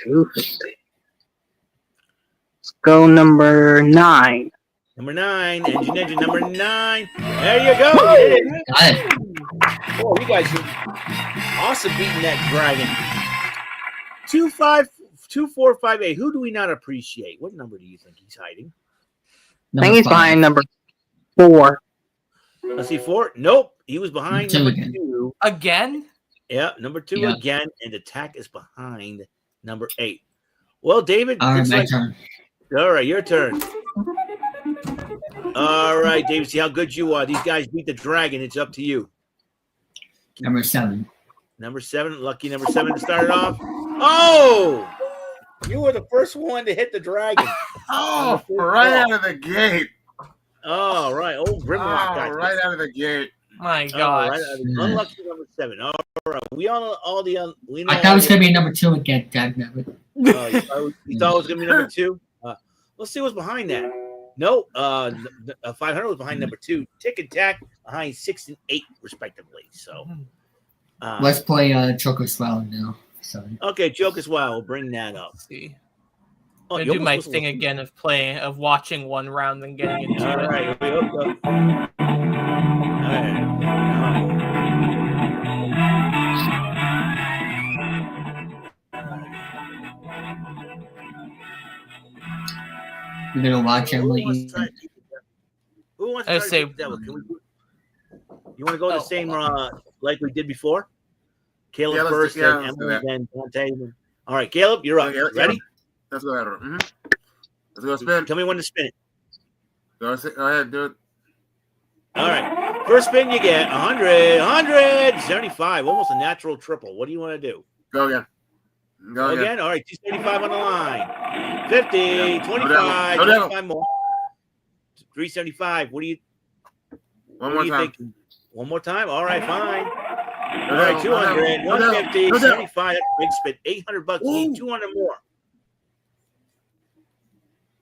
250. Let's go number 9. Number 9. Engine. Number 9. There you go. You did it. Got it. Oh, you guys are awesome beating that dragon. 2458. Who do we not appreciate? What number do you think he's hiding? I think he's Number 5. behind number 4. Let's see, 4. Nope. He was behind Two number again. 2. Again? Yeah, number 2 Yeah. again. And attack is behind number 8. Well, David, All right, looks my like- turn. all right, your turn. All right, David, see how good you are. These guys beat the dragon. It's up to you. Number 7. Number 7, lucky number 7 to start it off. Oh! You were the first one to hit the dragon. Oh, right out of the gate. Oh, right. Old Grimlock Oh, got right out of the gate. My Oh, gosh. right. Unlucky number 7. All right. We know I thought it was going to be number 2 again, Dagnabbit. you thought it was going to be number 2? Let's see what's behind that. No, 500 was behind number 2. Tick and Tack behind 6 and 8, respectively. So, Let's play Choco Swallow now. Sorry. okay, Joke as well. We'll bring that up. Let's see. Oh, I'm you gonna do my almost thing wasn't- again of watching one round and getting into All it. right, here we go. All right. We're going to watch Who Emily wants eat. to try to beat the devil? Who wants to I try to say- beat the devil? You want to go the Oh, same like we did before? Caleb Yeah, let's first, do- yeah, then let's do Emily, that. then Dante. All right, Caleb, you're up. Okay, let's- Ready? Let's go ahead. Let's go spin. Tell me when to spin it. Go ahead, do it. All right. First spin you get 100, 75, almost a natural triple. What do you want to do? Go again. Go again. Again? All right, 275 on the line. 50, Yeah. 25, Go down. 25 more. 375. What do you One what more do you time. think? One more time? All right, fine. Go All right, down, 200, go down, 150, go down. 75. That's a big spin. $800. You need 200 more.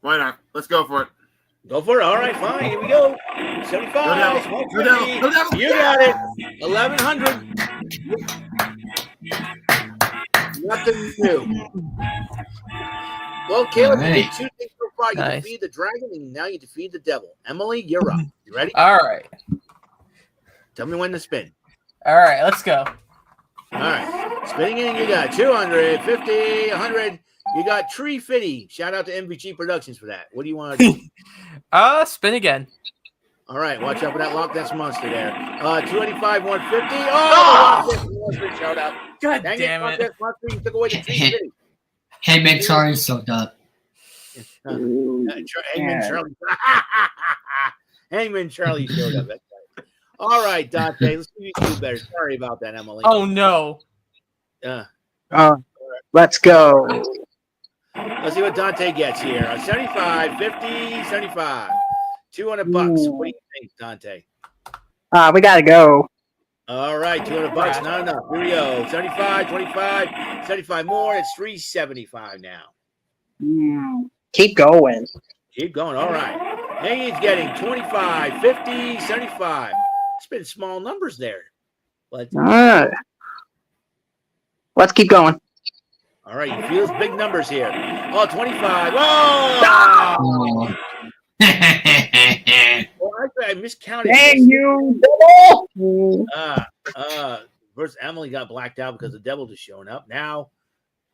Why not? Let's go for it. Go for it. All right, fine. Here we go. Go 75, down. Go 150. down. Go down. You got it. 1100. Nothing new. Well, Caleb, you did Alright. 2 things so far. You Nice. defeated the dragon, and now you defeat the devil. Emily, you're up. You ready? All right. Tell me when to spin. All right, let's go. All right. Spinning in, you got 200, 50, 100. You got Tree Fitty. Shout out to MVG Productions for that. What do you want to do? Spin again. All right. Watch out for that Loch Ness monster there. 285, 150. Oh, Loch Ness monster. Shout out. God Dang damn Loch it. Ness monster. You took away the Tree Fitty. Hey, man, sorry, so up. Hangman Charlie. Hangman Charlie showed up. That's right. All right, Dante. Let's see if you can do better. Sorry about that, Emily. Oh no. Let's go. Let's see what Dante gets here. 75, 50, 75. $200. What do you think, Dante? We gotta go. All right, $200. Not enough. Here we go. 75, 25, 75 more. It's 375 now. Keep going. Keep going. All right. Hanging's getting 25, 50, 75. It's been small numbers there. But Let's keep going. all right, you feel those big numbers here. Oh, 25. Whoa! Oh. Well, actually, I miscounted. Dang you, devil! First, Emily got blacked out because the devil just shown up. Now,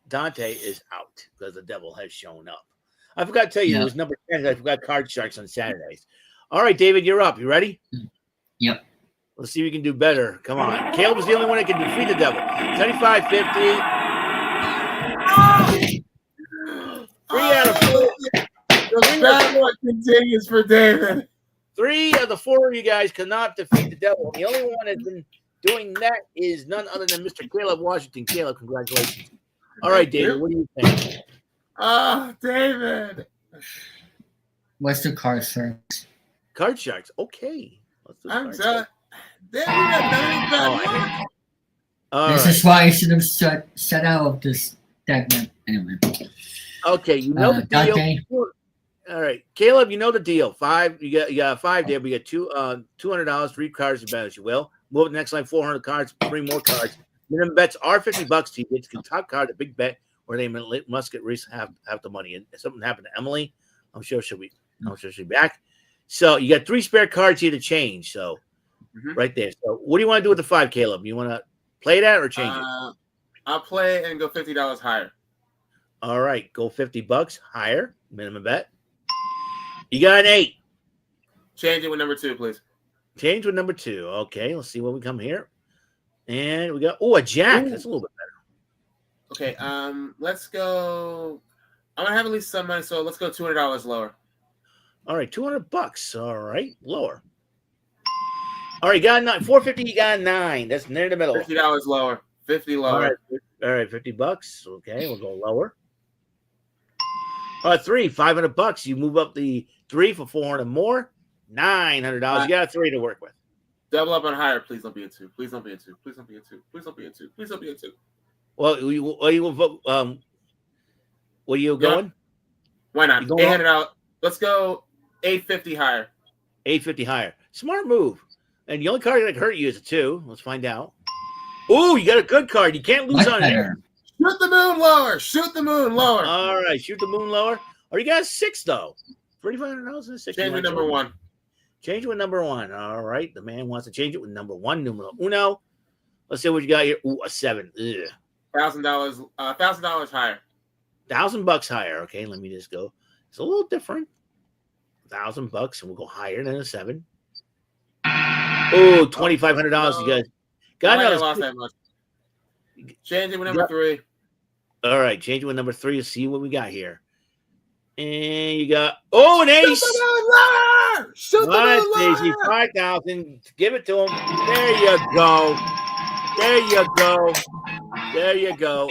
Dante is out because the devil has shown up. I forgot to tell you, Yeah. it was number 10. I forgot Card Sharks on Saturdays. All right, David, you're up. You ready? Yep. Let's see if we can do better. Come on. Caleb was the only one that can defeat the devil. 75, 50. 3 out of 4. The bad one continues for David. 3 of the 4 of you guys cannot defeat the devil. The only one has been doing that is none other than Mr. Caleb Washington. Caleb, congratulations. All right, David, what do you think? David. What's the card, sir? Card Sharks. Okay. I'm done. David, bad luck. This is why I should have set out of this segment anyway. Okay, you know the deal. Dante? All right, Caleb, you know the deal. You got 5 there. We got $200, 3 cards to bet, as you will. Move to the next line, 400 cards, 3 more cards. Minimum bets are $50 to you. It's the top card, a big bet, where they must get half the money. And if something happened to Emily, I'm sure she'll be back. So you got 3 spare cards here to change. So right there. So what do you want to do with the 5, Caleb? You want to play that or change it? I'll play and go $50 higher. All right, go $50 higher, minimum bet. You got an 8. Change it with number 2, please. Change with number 2. Okay, let's see what we come here. And we got a jack. That's a little bit better. Okay, let's go. I'm gonna have at least some money, so let's go $200 lower. All right, $200. All right, lower. All right, you got 9. 450. You got 9. That's near the middle. $50 lower. 50 lower. All right, $50. Okay, we'll go lower. All right, 3. $500. You move up the 3 for 400 more. $900. You got a 3 to work with. Double up on higher. Please don't be a 2. Please don't be a 2. Please don't be a 2. Please don't be a 2. Please don't be a 2. Well, where you going? Why not? $800. Let's go $850 higher. $850 higher. Smart move. And the only card that can hurt you is a 2. Let's find out. Oh, you got a good card. You can't lose on here. Shoot the moon lower. Shoot the moon lower. All right, shoot the moon lower. Or you got a 6 though. $3,500 and a 6. Change with number 1. Change with number 1. All right, the man wants to change it with number 1, numero uno. Let's see what you got here. Ooh, a 7. $1,000. $1,000 higher. $1,000 higher. Okay, let me just go. It's a little different. $1,000, and we'll go higher than a 7. Oh, $2,500. You guys got I lost that much. Change it with number 3. All right, change it with number 3 to see what we got here. And you got an ace. Shoot the moon lower. Daisy, 5,000. Give it to him. There you go. There you go. There you go.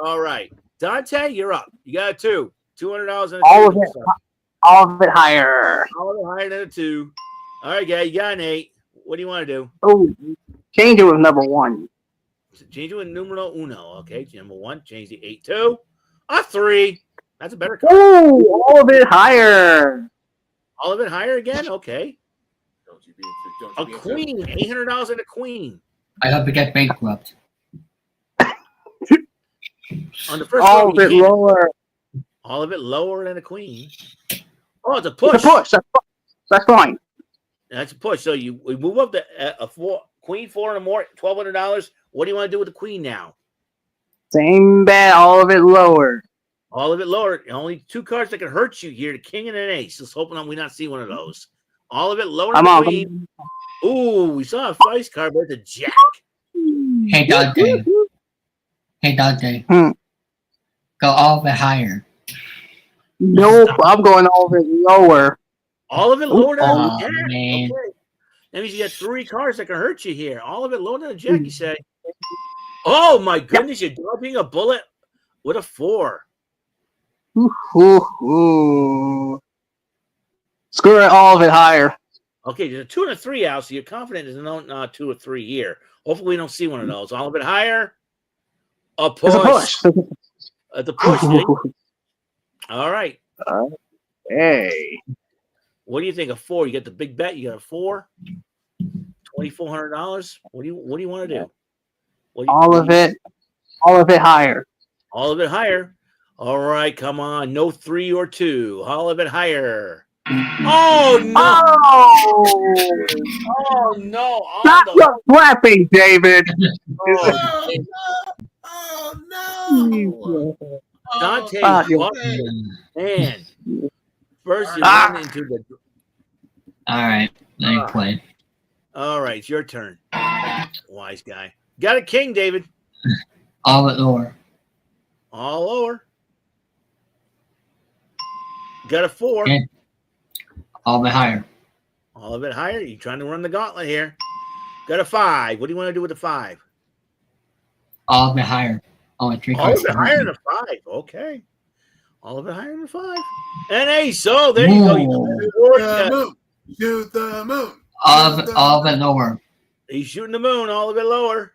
All right, Dante, you're up. You got a 2. $200 and a 2. All of it higher. All of it higher than a 2. All right, guy, you got an 8. What do you want to do? Oh, change it with number 1. Change it with numero uno. Okay, number 1. Change the 8 to a 3. That's a better card. Oh, all of it higher. All of it higher again? Okay. Don't you be a 2. A queen. $800 and a queen. I hope we get bankrupt. On the first all of it lower. All of it lower than a queen. Oh, it's a push. It's a push. That's fine. That's a push. So we move up to a 4 queen, 4 and more, $1,200. What do you want to do with the queen now? Same bet. All of it lower. All of it lower. Only 2 cards that can hurt you here: the king and an ace. Just hoping we not see one of those. All of it lower than the queen. Ooh, we saw a vice card, but it's a jack. Hey, Dante. Go all of it higher. Nope, I'm going all of it lower. All of it lower than a jack. Man. Okay. That means you got 3 cards that can hurt you here. All of it lower than a jack, you say. Oh my goodness, you're dodging a bullet with a 4. Ooh. Screw it, all of it higher. Okay, there's a 2 and a 3 out, so you're confident there's no 2 or 3 here. Hopefully we don't see one of those. All of it higher. A push. It's a push. The push. All right. Hey. What do you think? A 4? You got the big bet. You got a 4. $2,400. What do you want to do? All of it higher. All of it higher. All right, come on. No 3 or 2. All of it higher. Oh no! Oh no! Stop your flapping, David. Oh no! Dante, man. First, you run into the. All right, let me play. All right, it's your turn. Wise guy. Got a king, David. All at lower. All lower. Got a 4. Yeah. All of it higher. All of it higher. You trying to run the gauntlet here. Got a 5. What do you want to do with the 5? All of it higher. Only 3 All cards. of it higher than a 5. Okay. All of it higher than a 5. And ace. So there you go. The moon. Shoot the moon. All of it lower. He's shooting the moon. All of it lower.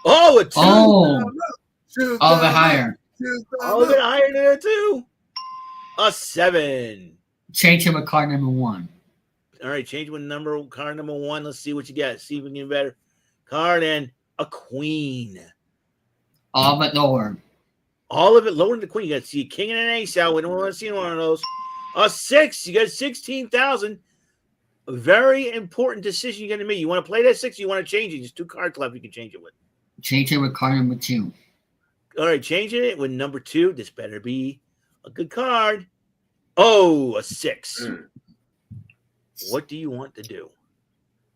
Oh, a 2. Oh, Shoot all of the it higher. Shoot the All of it higher than a 2. A 7. Change it with card number 1. All right, change with card number 1. Let's see what you get. See if we can get better. Card and a queen. All of it lower. All of it lower than the queen. You got to see a king and an ace out. We don't want to see one of those. A 6. You got 16,000. A very important decision you're going to make. You want to play that 6 or you want to change it? Just 2 cards left you can change it with. Change it with card number 2. All right, changing it with number 2. This better be a good card. Oh, a 6. What do you want to do?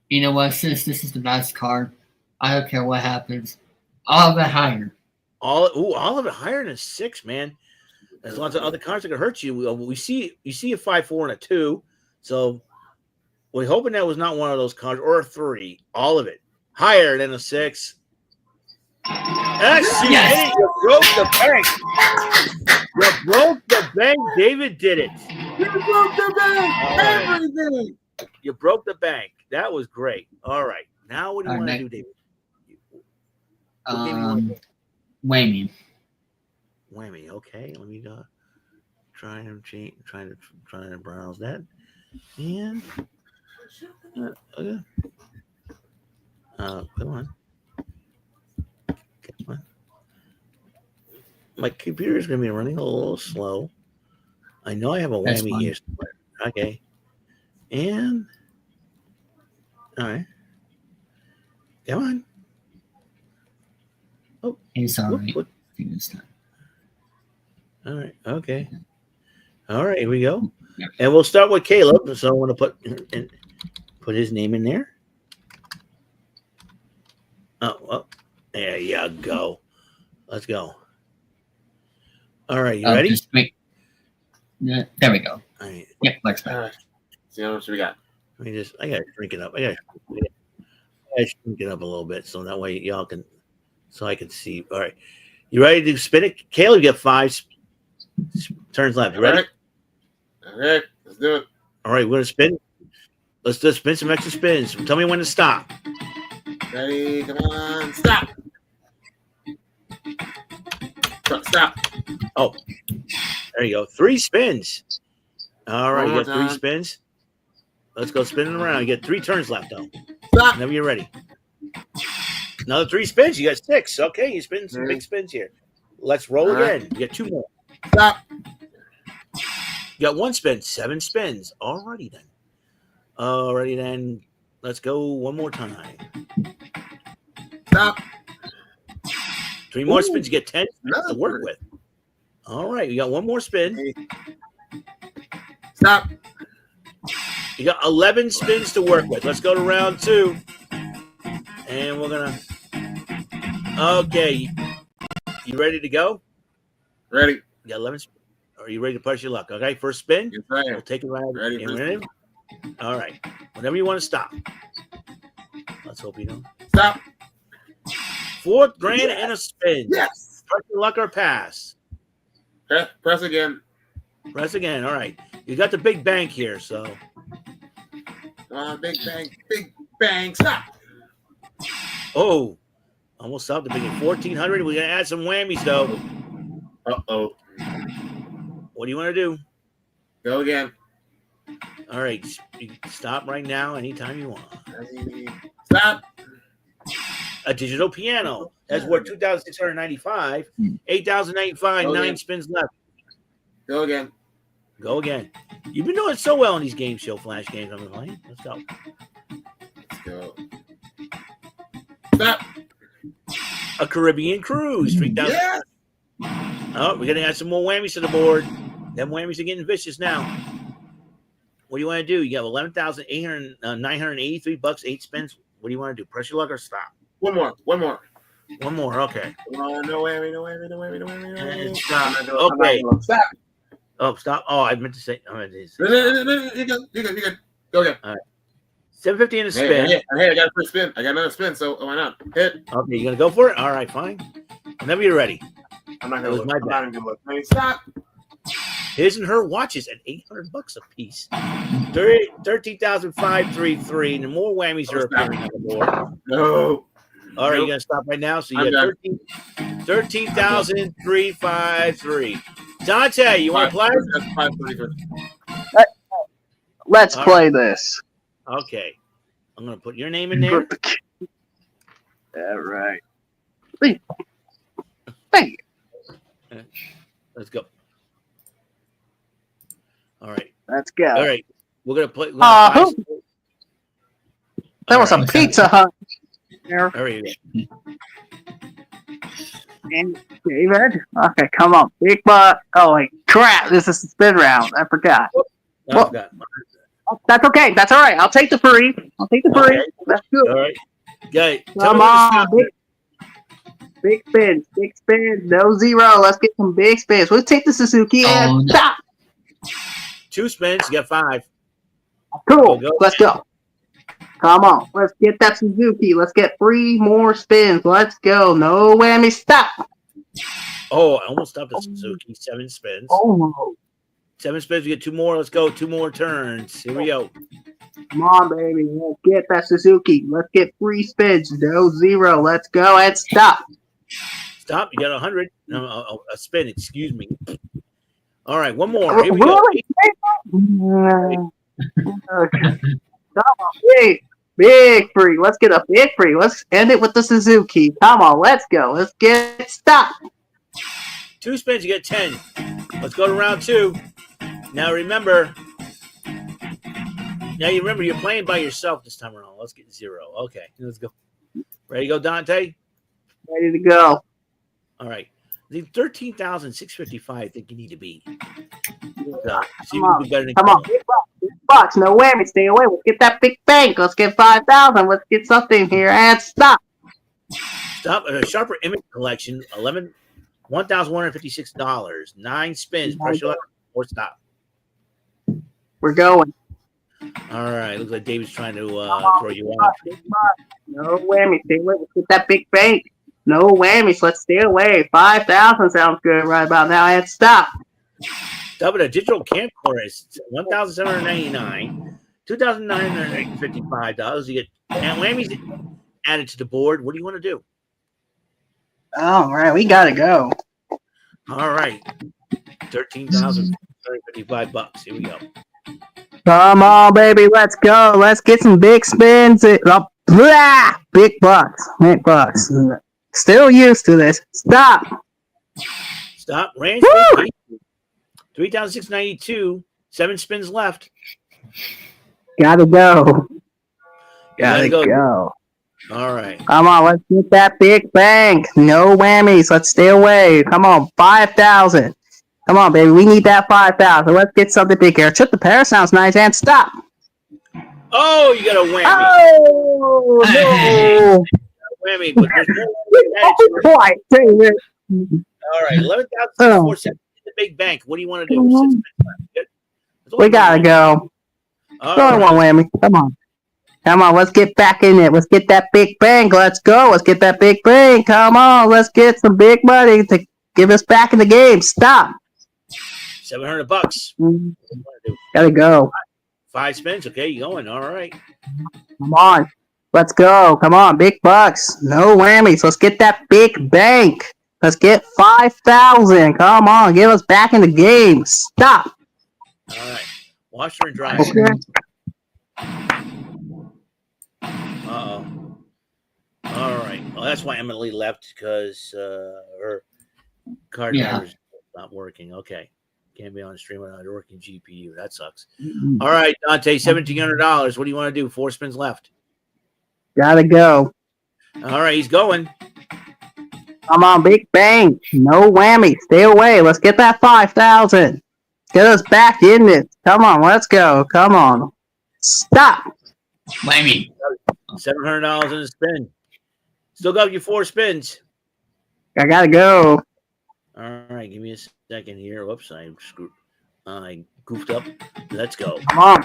You know what? Since this is the last card, I don't care what happens. All of it higher. All of it higher than a 6, man. There's lots of other cards that could hurt you. We see a 5, 4, and a 2. So we're hoping that was not one of those cards or a 3. All of it higher than a 6. Yes. You broke the bank. You broke the bank. David did it. You broke the bank. Everything. You broke the bank. That was great. All right. Now what do you want to do, David? Whammy. Whammy. Okay. Let me try to browse that. And okay. Come on. My computer is going to be running a little slow. I know I have a whammy here somewhere. Okay. And all right. Come on. Oh, It's all right. All right. Okay. All right. Here we go. Yep. And we'll start with Caleb. So I want to put his name in there. Oh, well, there you go. Let's go. All right. You ready? There we go. All right. Yep. Let's go. All right. See how much we got. I got to shrink it up. I got to shrink it up a little bit so that way y'all can, so I can see. All right. You ready to spin it? Caleb, you got 5 turns left. You ready? Okay. Let's do it. All right. We're going to spin. Let's just spin some extra spins. Tell me when to stop. Ready? Come on. Stop. Stop. Oh, there you go. 3 spins. All right. You got 3 time. spins. Let's go spinning around. You got 3 turns left, though. Stop. Whenever you're ready. Another 3 spins. You got 6. Okay. You spin some big spins here. Let's roll again. You got 2 more. Stop. You got 1 spin. 7 spins. Alrighty then. Let's go one more time. Stop. 3 more spins. You get 10 spins to work with. All right. You got 1 more spin. Stop. You got 11 spins to work with. Let's go to round 2. And we're going to. Okay. You ready to go? Ready. You got 11 spins. Are you ready to push your luck? Okay. First spin. Yes, I am. We'll take it right. Ready. All right. Whenever you want to stop. Let's hope you don't. Stop. 4th grand and a spin. Yes. Push your luck or pass. Press again. Press again. All right. You got the big bank here, so. Big bang. Big bang. Stop. Oh. Almost stopped the big 1,400. We're going to add some whammies, though. Uh-oh. What do you want to do? Go again. All right. You can stop right now anytime you want. Stop. A digital piano. That's worth $2,695. $8,095. 9 spins left. Go again. Go again. You've been doing so well in these game show flash games I've been playing. Let's go. Let's go. Stop. A Caribbean cruise. 3,000. Yes. Oh, we're going to add some more whammies to the board. Them whammies are getting vicious now. What do you want to do? You got $11,983, 8 spins. What do you want to do? Press your luck or stop? One more. One more. Okay. No whammy. And stop. Okay. Stop. Oh, stop. Oh, I meant to say. You're good. Go again. All right. $7.50 in a spin. Hey, I got a free spin. I got another spin, so why not? Hit. Okay, you gonna go for it? All right, fine. Whenever you're ready. I'm not That was gonna look. my I'm bet. not even gonna look. Hey, stop. His and her watches at $800 a piece. 13,533. And the more whammies are appearing on the board. No. All right, Nope. you gonna stop right now? So you I'm got done. 13,353. Dante, you want to play? That's 533. Let's All play this. Okay. I'm gonna put your name in there. All right. Thank you. Let's go. All right. Let's go. All right. We're gonna play. That was All a right. Pizza Hut. There. There you go. And David. Okay, come on. Big butt. Oh, wait. Crap. This is the spin round. I forgot. I forgot. That's okay. That's all right. I'll take the free. Okay. That's good. All right. Okay. Come on. Big spins. Big spins. No zero. Let's get some big spins. We'll take the Suzuki and stop. 2 spins. You got 5. Cool. Let's go. Come on. Let's get that Suzuki. Let's get 3 more spins. Let's go. No whammy. Stop. Oh, I almost stopped the Suzuki. 7 spins. Oh. 7 spins. We get 2 more. Let's go. 2 more turns. Here we go. Come on, baby. Let's get that Suzuki. Let's get 3 spins. No zero. Let's go and stop. Stop. You got 100. No, a spin. Excuse me. All right. One more. Here we go. Okay. Come on, big free. Let's get a big free. Let's end it with the Suzuki. Come on, let's go. Let's get stop. 2 spins, you get 10. Let's go to round 2. Now remember, you're playing by yourself this time around. Let's get 0. Okay, let's go. Ready to go, Dante? Ready to go. All right. The 13,655. I think you need to be. Come on, big bucks, no whammy, stay away. Let's get that big bank. Let's get 5,000. Let's get something here and stop. Stop. A sharper image collection. $1,156. 9 spins. Pressure left or stop. We're going. All right. Looks like David's trying to throw you off. No whammy, stay away. Let's get that big bank. No whammies. Let's stay away. 5,000 sounds good right about now and stop. Stop at a digital camcorder is $1,799. $2,955. You get and whammies added to the board. What do you want to do? All right, we gotta go. All right, $13,755. Here we go. Come on, baby, let's go. Let's get some big spins. Big bucks. Big bucks. Still used to this. Stop. Stop. Range 3,692. 7 spins left. Gotta go. Gotta go. All right. Come on, let's get that big bank. No whammies. Let's stay away. Come on, 5,000. Come on, baby. We need that 5,000. Let's get something big here. Trip the pair sounds nice and stop. Oh, you got a whammy. Oh, no. Whammy, but there's no Quite, David. All right, 11,470 the big bank. What do you want to do? 6 spins left. We gotta go. Only one whammy. Come on. Come on, let's get back in it. Let's get that big bank. Let's go. Let's get that big bank. Come on, let's get some big money to give us back in the game. Stop. $700. Gotta go. 5 spins. Okay, you going. All right. Come on. Let's go. Come on, big bucks. No whammies. Let's get that big bank. Let's get 5,000. Come on, give us back in the game. Stop. All right. Washer and dryer. Okay. Uh-oh. All right. Well, that's why Emily left, because her card driver's not working. Okay. Can't be on the stream without a working GPU. That sucks. All right, Dante, $1,700. What do you want to do? 4 spins left. Gotta go. All right, he's going. Come on, big bang. No whammy. Stay away. Let's get that 5,000. Get us back in it. Come on, let's go. Come on. Stop. Whammy. $700 in a spin. Still got you 4 spins. I gotta go. All right, give me a second here. Whoops, I goofed up. Let's go. Come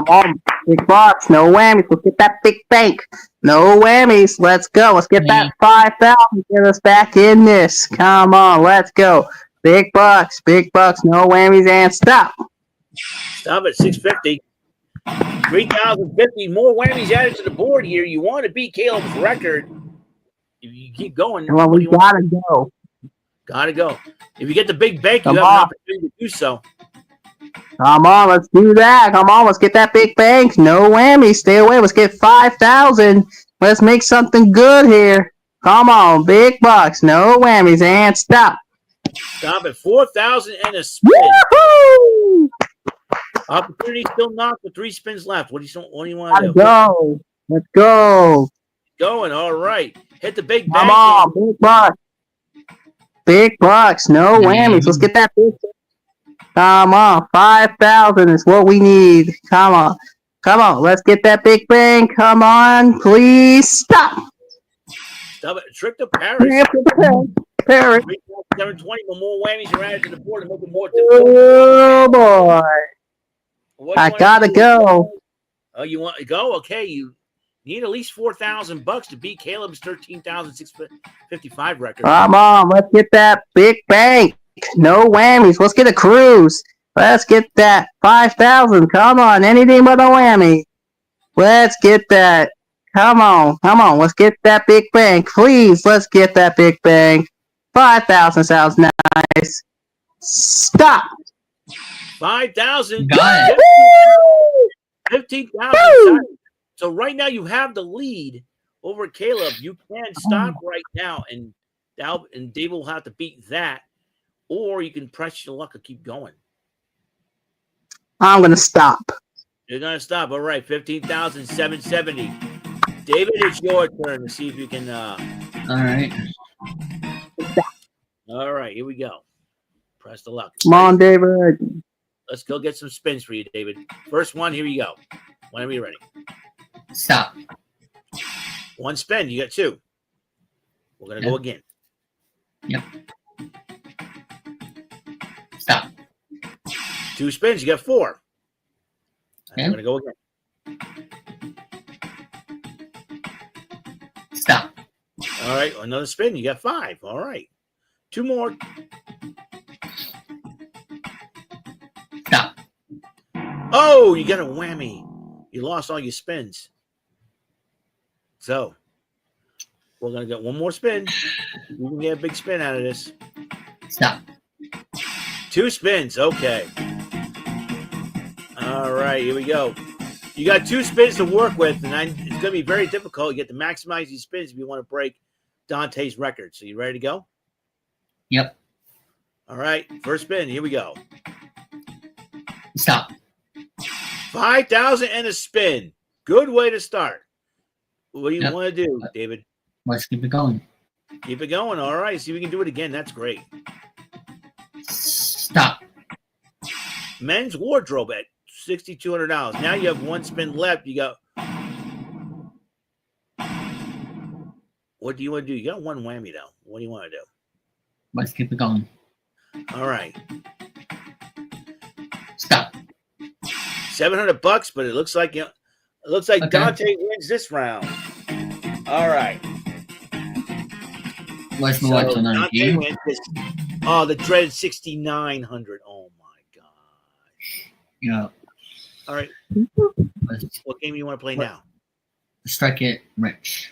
on. Big box, no whammies. Let's get that big bank. No whammies. Let's go. Let's get that 5,000. Get us back in this. Come on, let's go. Big bucks, no whammies, and stop. Stop at 650. 3,050. More whammies added to the board here. You want to beat Caleb's record. If you keep going, Well, we gotta go. Gotta go. If you get the big bank, you Come have on. an opportunity to do so. Come on, let's do that. Come on, let's get that big bank. No whammies. Stay away. Let's get 5,000. Let's make something good here. Come on, big bucks. No whammies, and stop. Stop at 4,000 and a spin. Woohoo! Opportunity still not with 3 spins left. What do you want to Gotta do? go. Let's go. Going. All right. Hit the big Come bank. on, big bucks. Big bucks. No whammies. Let's get that big. Come on, 5,000 is what we need. Come on, let's get that big bang. Come on, please stop. Stop it. Trip to Paris. Paris. 720, but more whammies are added to the board and make it more difficult. Oh boy, What do you I want gotta to do? go. Oh, you want to go? Okay, you need at least $4,000 to beat Caleb's 13,655 record. Come on, let's get that big bang. No whammies. Let's get a cruise. Let's get that 5,000. Come on, anything but a whammy. Let's get that. Come on. Let's get that big bang. Please, let's get that big bang. 5,000 sounds nice. Stop. 5,000. Got it. 15,000. So right now you have the lead over Caleb. You can stop right now, and Dave will have to beat that, or you can press your luck and keep going. I'm gonna stop. You're gonna stop. All right, 15,770. David, it's your turn to see if you can. All right. All right, here we go. Press the luck. Come on, David. Let's go get some spins for you, David. First one, here we go. Whenever you're ready. Stop. 1 spin, you got 2. We're gonna go again. Yep. Stop. 2 spins, you got 4. Okay. I'm gonna go again. Stop. All right, another spin, you got 5. All right. 2 more. Stop. Oh, you got a whammy. You lost all your spins. So we're gonna get 1 more spin. We can get a big spin out of this. Stop. 2 spins. Okay. All right, here we go. You got 2 spins to work with, and it's going to be very difficult. You get to maximize these spins if you want to break Dante's record. So you ready to go? Yep. All right, first spin. Here we go. Stop. 5,000 and a spin. Good way to start. What do you want to do, David? Let's keep it going. Keep it going. All right, see if we can do it again. That's great. Stop. Men's wardrobe at $6,200. Now you have 1 spin left. You got. What do you want to do? You got 1 whammy though. What do you want to do? Let's keep it going. All right, Stop. $700, but it looks like Okay. Dante wins this round. All right. Let's move on to another Dante game. wins this. Oh, the dreaded 6,900. Oh my gosh. Yeah. All right. Let's What game you want to play now? strike it rich.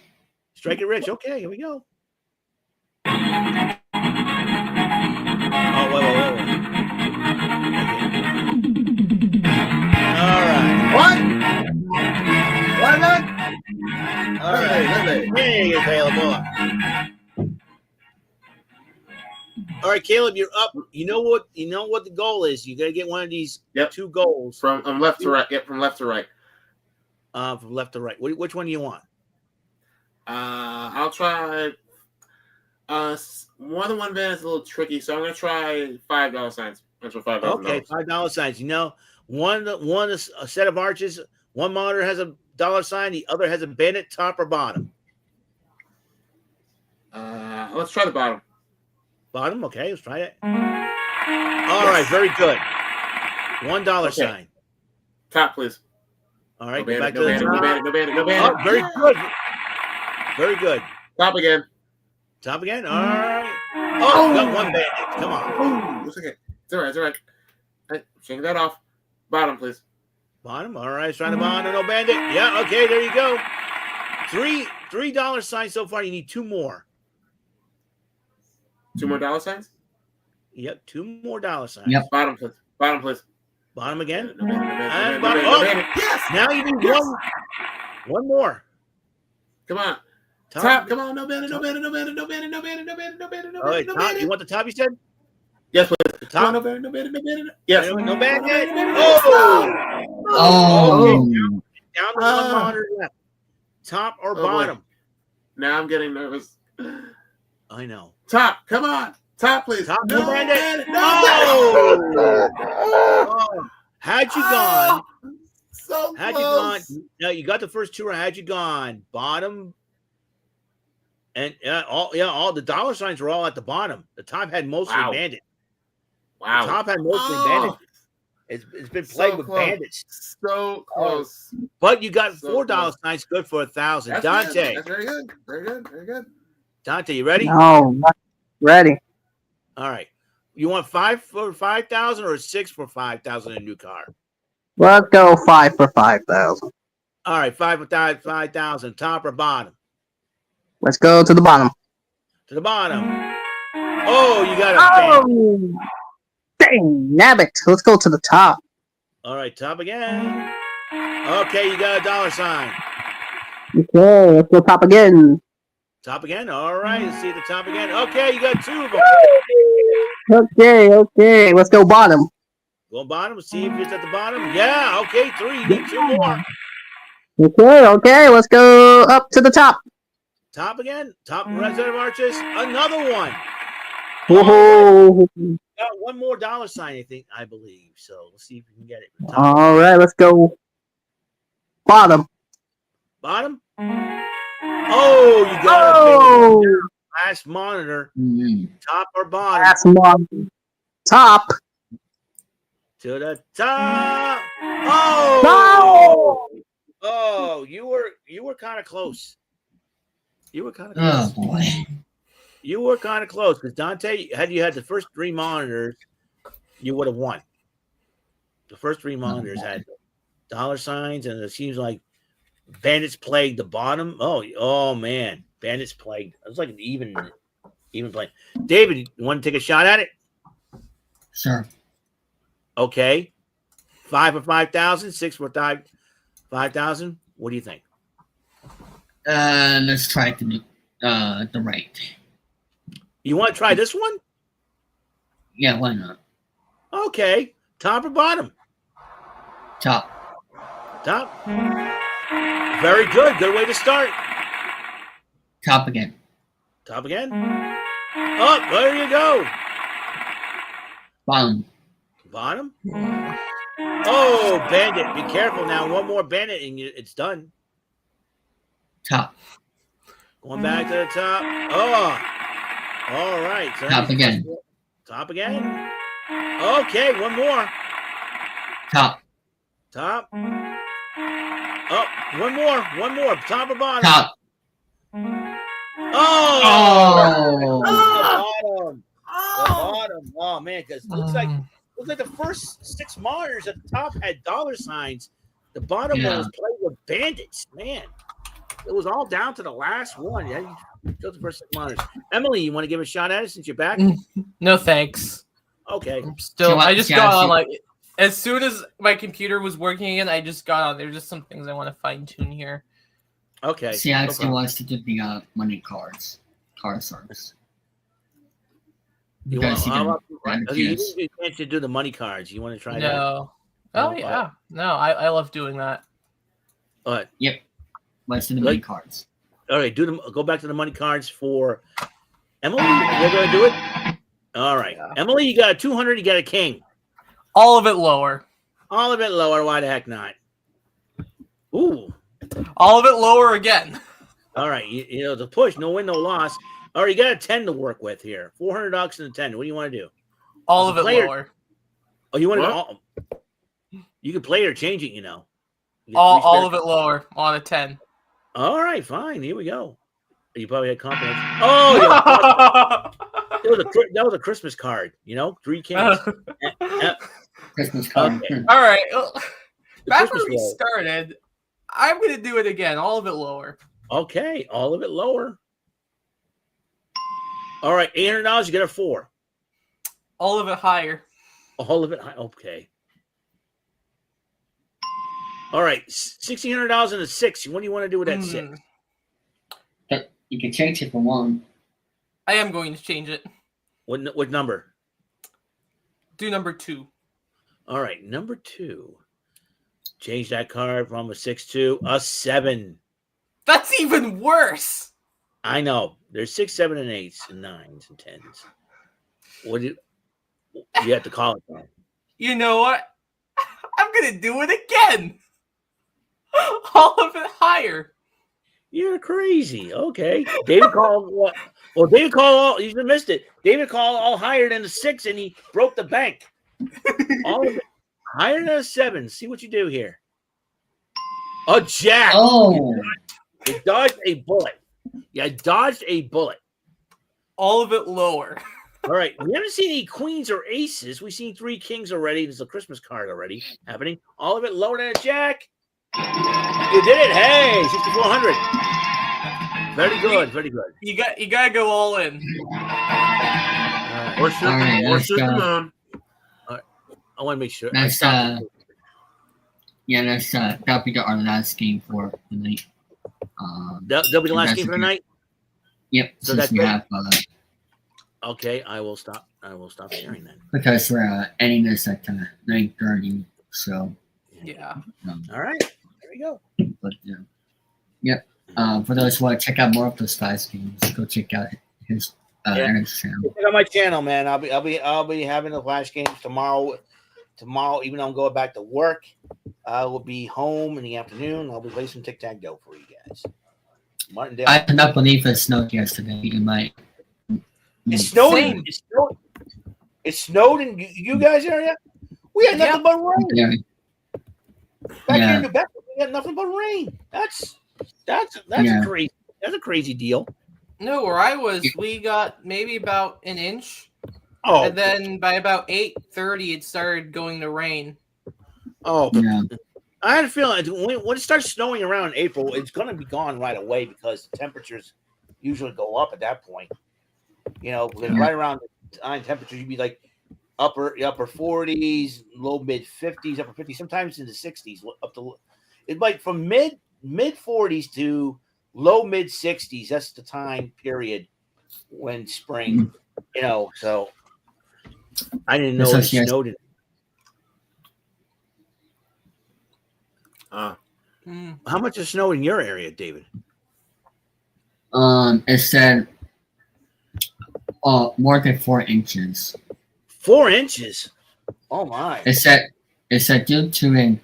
Strike it rich. Okay, here we go. Oh, wait. All right. What? What is that? All right. Hey, Caleb. All right, Caleb, you're up. You know what the goal is. You got to get one of these 2 goals From left to right. Yep, from left to right. from left to right. Which one do you want? I'll try. More than one band is a little tricky, so I'm gonna try $5 signs. That's for $5. Okay, $5 signs. You know, one is a set of arches. One monitor has a dollar sign. The other has a bandit top or bottom. Let's try the bottom. Bottom. Okay, let's try it. All right, very good. $1 sign. Top, please. All right, No go back bandit, to no the bandit, top. no bandit, no bandit, no bandit. Oh, very good. Very good. Top again. Top again. All right. Oh, got one bandit. Come on. It's okay. It's all right. It's all right. Hey, shake that off. Bottom, please. Bottom. All right. Trying to bottom. No bandit. Yeah. Okay. There you go. $3 signs so far. You need 2 more. 2 more dollar signs? Yep. 2 more dollar signs. Yep. Bottom, please. Bottom, please. Bottom again. No bandit, no bandit, And no bandit, bottom. no bandit. Oh, Yes! now you need Yes! one more. Come on. Top. Come on. No bandit, no bandit, no bandit, no bandit, no bandit, no bandit, no bandit, no All right. bandit, no Top. bandit. You want the top? You said Yes, please. the Come on, top. no bandit, no bandit, no bandit. Yes. No bandit. Oh! Oh. Down to 1 monitor left. Top or Oh, boy. bottom? Now I'm getting nervous. I know. Top. Come on. Top, please. Top, No no bandit. bandit, no Oh! bandit. Oh. Had you gone? So Had you gone? close. No, you got the first 2. Or had you gone bottom? And all the dollar signs were all at the bottom. The top had mostly Wow. bandit. Wow. The top had mostly Oh. bandit. It's been plagued So with close. bandits. So close. But you got So $4 signs, good for 1,000. That's Dante, good. That's very good. Very good. Very good. Dante, you ready? No, not ready. All right. You want 5 for 5,000 or 6 for 5,000 in a new car? Let's go 5 for 5,000. All right, 5 for 5,000. Top or bottom? Let's go to the bottom. To the bottom. Oh, you got a bandit. Oh, dang, nabbit. Let's go to the top. All right, top again. Okay, you got a dollar sign. Okay, let's go top again. Top again. All right, let's see the top again. Okay, you got 2 of them. Okay, let's go bottom. Go bottom. See if it's at the bottom. Yeah. Okay, 3. You need 2 more. Okay, let's go up to the top. Top again. Top resident arches. Another one. Whoa. Got 1 more dollar sign, I believe. So let's see if we can get it. Top. All right, let's go bottom. Bottom. Oh, you got Oh, a last monitor. Mm. Top or bottom? that's one. Top. To the top. Oh. No. Oh, you were kind of close. You were kind of Oh close. boy. You were kind of close because Dante, had you had the first 3 monitors, you would have won. The first 3 monitors had dollar signs, and it seems like bandits plagued the bottom. Oh man, bandits plagued. It was like an even play. David, you want to take a shot at it? Sure. Okay. 5 for 5,000, 6 for 5,000. What do you think? Let's try the right. You want to try this one? Yeah, why not? Okay. Top or bottom? Top. Top. Very good. Good way to start. Top again. Top again. Oh, there you go. Bottom. Bottom. Oh, bandit. Be careful now. 1 more bandit and it's done. Top. Going back to the top. Oh. All right. So Top again. Top again. Okay. 1 more. Top. Top. Oh, 1 more. 1 more. Top or bottom? Top. Oh. Oh. The bottom. Oh man, because looks like the first 6 monitors at the top had dollar signs. The bottom one was played with bandits. Man, it was all down to the last one. Yeah, those the first 6 monitors. Emily, you want to give a shot at it since you're back? No thanks. Okay. I just got on like as soon as my computer was working again, I just got on. There's just some things I want to fine tune here. Okay. See, I actually wants to do the money car service. You Because want you you can didn't get a chance to do the money cards. You want to try that? No. Oh yeah. No, I love doing that. All right. let's do the money cards. All right. Go back to the money cards for Emily. You're going to do it? All right. Yeah. Emily, you got a 200. You got a king. All of it lower. All of it lower. Why the heck not? Ooh. All of it lower again. All right. You know, the push, no win, no loss. All right, you got a 10 to work with here. $400 and a 10. What do you want to do? All of it Player- lower. Oh, you want to What? go? You can play it or change it, you know. You get All three of it lower on a 10. All right, fine. Here we go. You probably had confidence. Oh, yeah. That was a Christmas card, you know? 3 kings. Christmas card. Okay. All right. The Back Christmas where we roll. started, I'm going to do it again. All of it lower. Okay, all of it lower. All right, $800. You get a 4. All of it higher. All of it high. Okay. All right, $1,600 and a 6. What do you want to do with that 6? You can change it for one. I am going to change it. What number? Do number 2. All right, number 2. Change that card from a 6 to a 7. That's even worse. I know. There's 6, 7, and 8s, and 9s and 10s. What do you have to call it? Then? You know what? I'm going to do it again. All of it higher. You're crazy. Okay. David called what? Well, David called all. You missed it. David called all higher than a 6, and he broke the bank. All of it higher than a 7. See what you do here. A jack. Oh. You dodged a bullet. You dodged a bullet. All of it lower. All right. We haven't seen any queens or aces. We've seen 3 kings already. There's a Christmas card already happening. All of it lower than a jack. You did it. Hey, 6,400. Very good. Very good. You got to go all in. All Or shoot the moon. I want to make sure. That's that'll be our last game for the night. That'll be the last game for the night. Yep. So since we have. Okay, I will stop. Sharing then. Because we're ending this at 9:30. So. Yeah. All right. There we go. But yep. For those who want to check out more of those Flash games, go check out his channel. Check out my channel, man. I'll be having the Flash games tomorrow. Tomorrow, even though I'm going back to work, I will be home in the afternoon. I'll be playing some tic-tac-toe for you guys. Martindale. I cannot believe it snowed yesterday. You might. It snowed. It snowed in you guys' area. We had nothing but rain. Yeah. Back here in New Bedford, we had nothing but rain. That's a crazy deal. No, where I was, we got maybe about an inch. Oh, and then by about 8:30, it started going to rain. Oh, yeah. I had a feeling when it starts snowing around April, it's going to be gone right away because the temperatures usually go up at that point. You know, right around the time temperatures, you'd be like upper 40s, low mid 50s, upper 50s, sometimes in the 60s. Up to it's like from mid 40s to low mid 60s. That's the time period when spring. You know, so I didn't know it snowed in. How much is snow in your area, David? It said more than 4 inches. 4 inches? Oh my! It said due to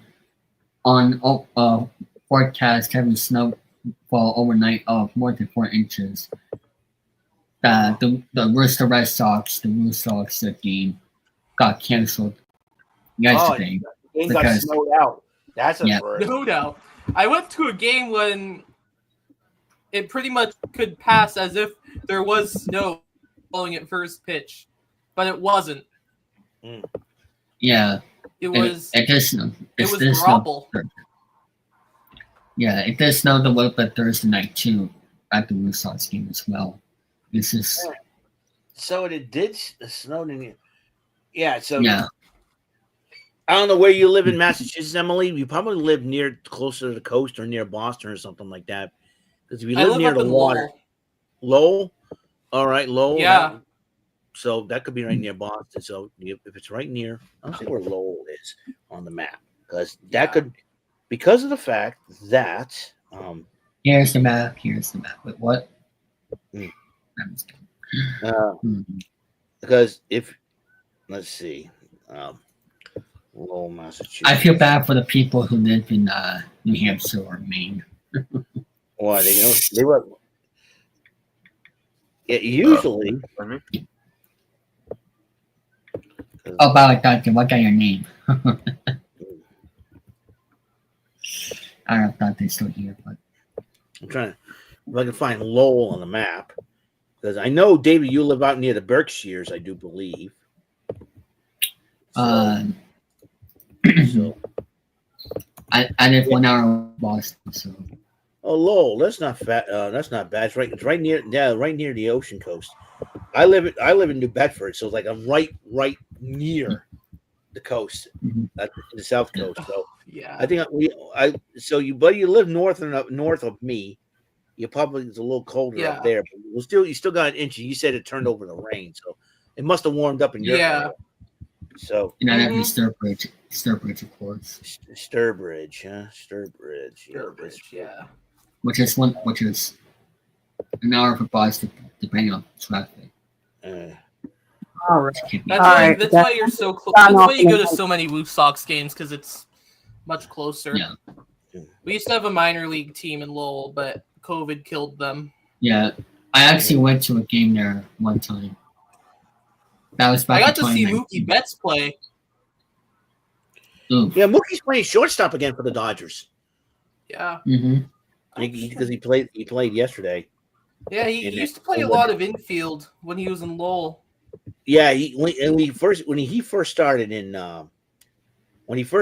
an forecast heavy snowfall overnight of more than 4 inches. The Red Sox, the game got canceled yesterday. The game got snowed out. That's a first. No doubt. I went to a game when it pretty much could pass as if there was snow falling at first pitch, but it wasn't. Yeah. It was. It did snow. It was rubble. Yeah, it did snow a little bit Thursday night too at the Red Sox game as well. This is. So it did snow in you. Yeah. So. Yeah. I don't know where you live in Massachusetts, Emily. You probably live closer to the coast or near Boston or something like that. Because if you live near the water, Lowell, all right, Lowell. Yeah. So that could be right near Boston. So if it's right near, I'll see where Lowell is on the map because that could, because of the fact that. Here's the map. Wait, what? Because let's see. Lowell, Massachusetts. I feel bad for the people who live in New Hampshire or Maine. Why they were? Usually. About that, what got your name? I don't know if they're still here, but I'm trying to, if I can find Lowell on the map. Because I know, David, you live out near the Berkshires, I do believe. So, so I live 1 hour from Boston, so. oh, Lowell, that's not bad. It's right near, right near the ocean coast. I live in New Bedford, so it's like I'm right near the coast, the south coast. So Yeah. I think but you live north of me. You probably it's a little colder up there, but you still got an inch. You said it turned over the rain, so it must have warmed up in your area. So that'd be Sturbridge, of course. Sturbridge, huh? Sturbridge, yeah. Which is an hour for Boston, depending on traffic. All right. That's why you're so close. That's why you go to so many Woo Sox games, because it's much closer. Yeah. We used to have a minor league team in Lowell, but COVID killed them. Yeah, I actually went to a game there one time. That was back. I got to see Mookie Betts play. Oof. Yeah, Mookie's playing shortstop again for the Dodgers. Yeah. Because he played yesterday. Yeah, he used to play a lot of infield when he was in Lowell. Yeah, when he first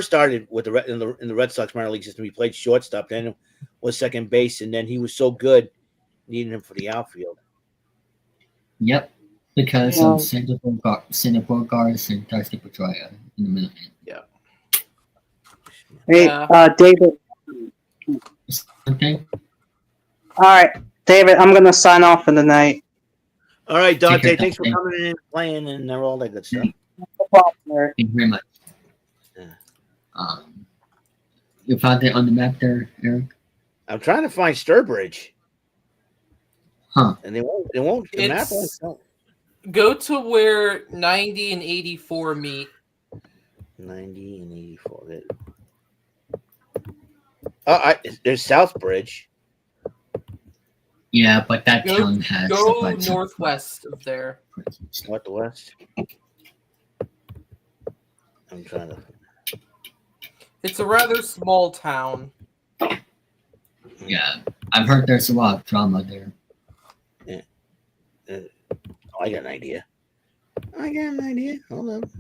started with the Red Sox minor league system, he played shortstop, then was second base, and then he was so good, needing him for the outfield. Yep, because of Santa Bogarts and Dusty Pedroia in the middle. Yeah. Hey, David. Okay. All right, David. I'm gonna sign off for the night. All right, Dante. Thanks for coming in and playing and all that good stuff. No problem, Thank you very much. You found it on the map there, Eric? I'm trying to find Sturbridge. Huh. And they won't. The map won't. Go to where 90 and 84 meet. 90 and 84. There's Southbridge. Yeah, but that town has go northwest of there. Northwest. I'm trying to. It's a rather small town. Yeah, I've heard there's a lot of drama there. Yeah. I got an idea. Hold on.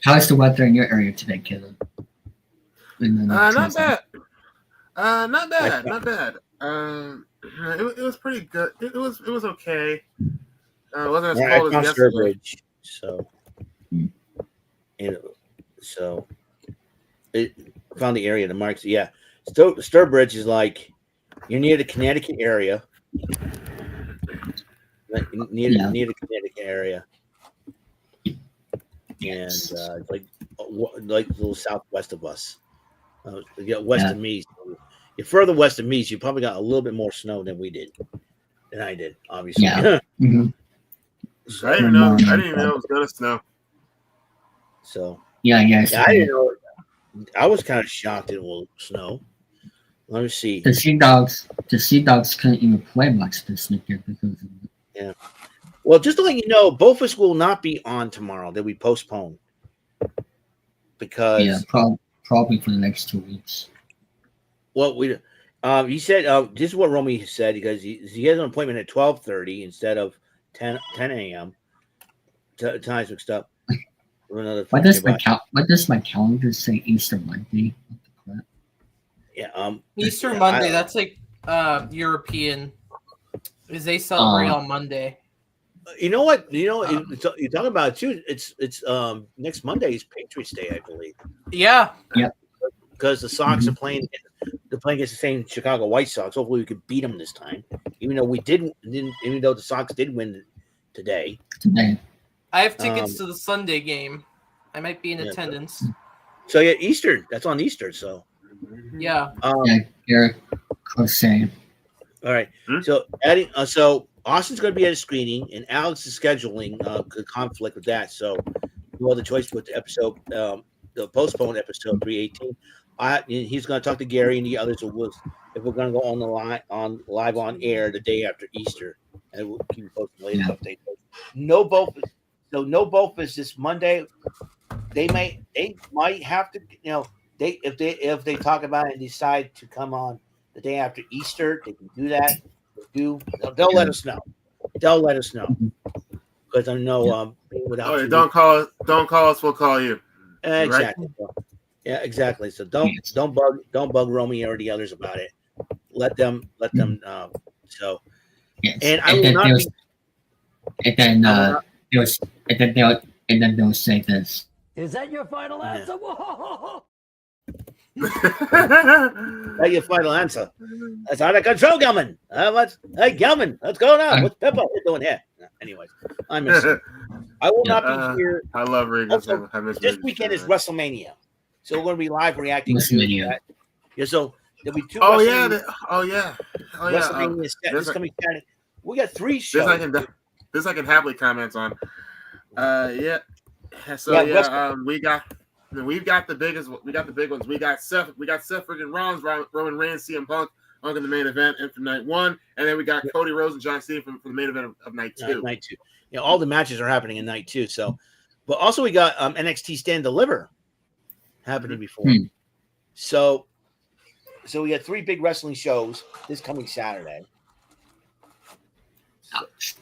How's the weather in your area today, Killer? Not bad. Not bad. It was pretty good. It was okay. It wasn't as cold as yesterday. So, so it found the area. The marks. Yeah, Sturbridge is like you're near the Connecticut area. Near the Connecticut area, and it's like a little southwest of us. West of me. So you're further west of me, so you probably got a little bit more snow than I did, obviously. Yeah. So, I didn't even know it was gonna snow. So yeah, I didn't know. I was kind of shocked it will snow. Let me see. The Sea Dogs couldn't even play much this weekend because of it. Yeah. Well, just to let you know, both of us will not be on tomorrow. They'll be postponed because probably for the next 2 weeks. Well, he said this is what Romy said because he has an appointment at 12:30 instead of 10 a.m. Times mixed up. Why does my calendar say Easter Monday? What the crap? Yeah. Easter Monday. That's like European, because they celebrate on Monday. You know what? You're talking about it too. It's next Monday is Patriots Day, I believe. Yeah. Yeah. Because the Sox are playing. They're playing against the same Chicago White Sox. Hopefully, we could beat them this time. Even though even though the Sox did win today. I have tickets to the Sunday game. I might be in attendance. So yeah, Eastern. That's on Easter. So yeah. Eric Crochet. All right. So adding. So Austin's going to be at a screening, and Alex is scheduling conflict with that. So you have the choice with the episode, the postponed episode 318. He's going to talk to Gary and the others if we're going to go on live on air the day after Easter, and we'll keep you posted later update. No Bofus this Monday. They might have to, if they talk about it and decide to come on the day after Easter, they can do that. They'll let us know. They'll let us know because I know without don't call us. We'll call you. Exactly. Right? Yeah, exactly. So don't bug Romy or the others about it. Let them. So, yes. And I will not be. And then they'll say this. Is that your final answer? That's your final answer. That's out of control, Gelman. Hey, Gelman, what's going on? What's Peppa doing here? Anyways, I miss it. I will not be here. I love Regan. Also, this weekend is WrestleMania, so we're going to be live reacting to that. Yeah, so there'll be two. WrestleMania this coming Saturday. We got 3 shows. This I can happily comment on. Yeah. So we've got the biggest. We got the big ones. We got Seth freaking Rollins, Roman Reigns, CM Punk on the main event and for night 1, and then we got Cody Rhodes and John Cena for the main event of night 2. Night 2. Yeah, all the matches are happening in night 2. So, but also we got NXT Stand Deliver happening before. So we got 3 big wrestling shows this coming Saturday.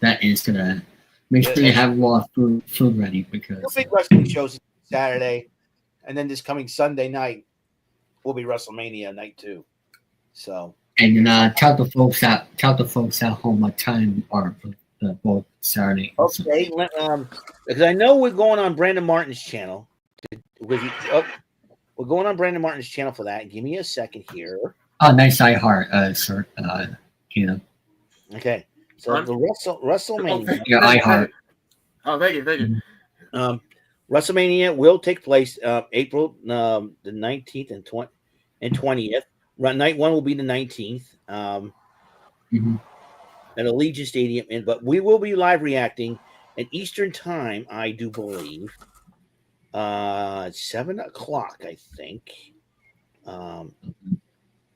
That is gonna make sure you have a lot of food ready because 2 big wrestling shows Saturday, and then this coming Sunday night will be WrestleMania night 2. So and tell the folks at home what time are for the both Saturday. Okay, because I know we're going on Brandon Martin's channel. We're going on Brandon Martin's channel for that. Give me a second here. Oh, nice iHeart, sir. Okay. So the WrestleMania. Your iHeart. Oh, thank you. WrestleMania will take place April the 19th and 20th. Night 1 will be the 19th at Allegiant Stadium. But we will be live reacting at Eastern Time, I do believe. 7 o'clock, I think.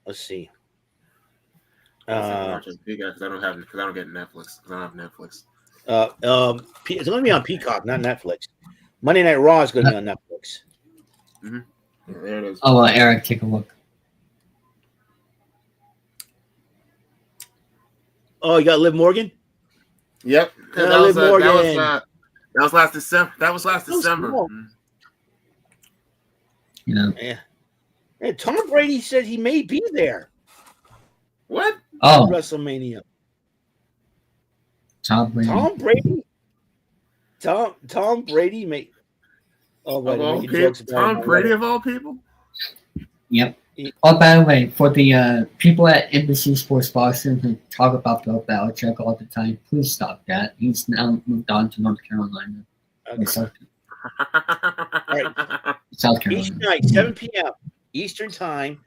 Let's see. Because I don't get Netflix. I don't have Netflix. It's going to be on Peacock, not Netflix. Monday Night Raw is going to be on Netflix. Yeah, there it is. Oh, Eric, take a look. Oh, you got Liv Morgan? Yep. Liv Morgan. That was last December. Cool. Yeah. Hey, Tom Brady said he may be there. What? Oh, WrestleMania. Tom Brady. Tom Brady may. Tom Brady of all people. Yep. Oh, by the way, for the people at Embassy Sports Boston who talk about Bill Belichick all the time, please stop that. He's now moved on to North Carolina. Okay. South Carolina. Each night, 7 p.m. Eastern Time.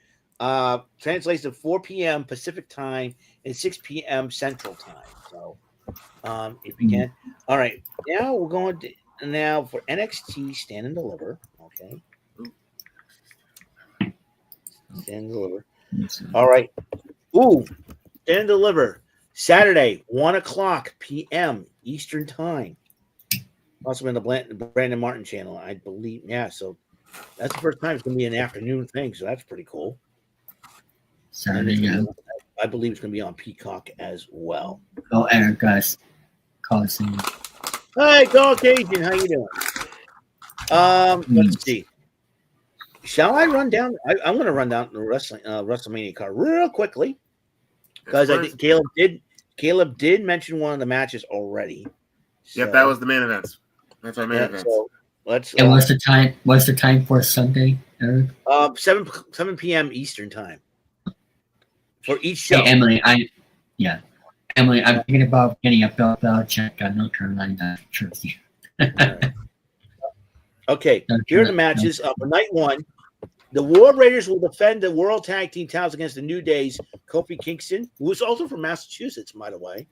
Translates to 4 p.m. Pacific Time and 6 p.m. Central Time. So, if you can. All right. Now we're going to for NXT Stand and Deliver. Okay. Stand and Deliver. All right. Stand and Deliver. Saturday, 1 o'clock p.m. Eastern Time. Also in the Brandon Martin channel, I believe. Yeah, so that's the first time it's going to be an afternoon thing, so that's pretty cool. Saturday, yeah. I believe it's going to be on Peacock as well. Oh, Eric, guys. Call us in. Hi, Dog Cajun. How you doing? Let's see. Shall I run down? I'm going to run down the WrestleMania card real quickly because I think Caleb did mention one of the matches already. So, yep, that was the main event. That's our main event. So let's. And what's the time? What's the time for Sunday, Eric? 7 p.m. Eastern time for each show. Hey, Emily, I'm thinking about getting a Bill Belichick North Carolina jersey. Right. Okay, here are the matches. For night 1, the War Raiders will defend the World Tag Team titles against the New Day's Kofi Kingston, who is also from Massachusetts, by the way.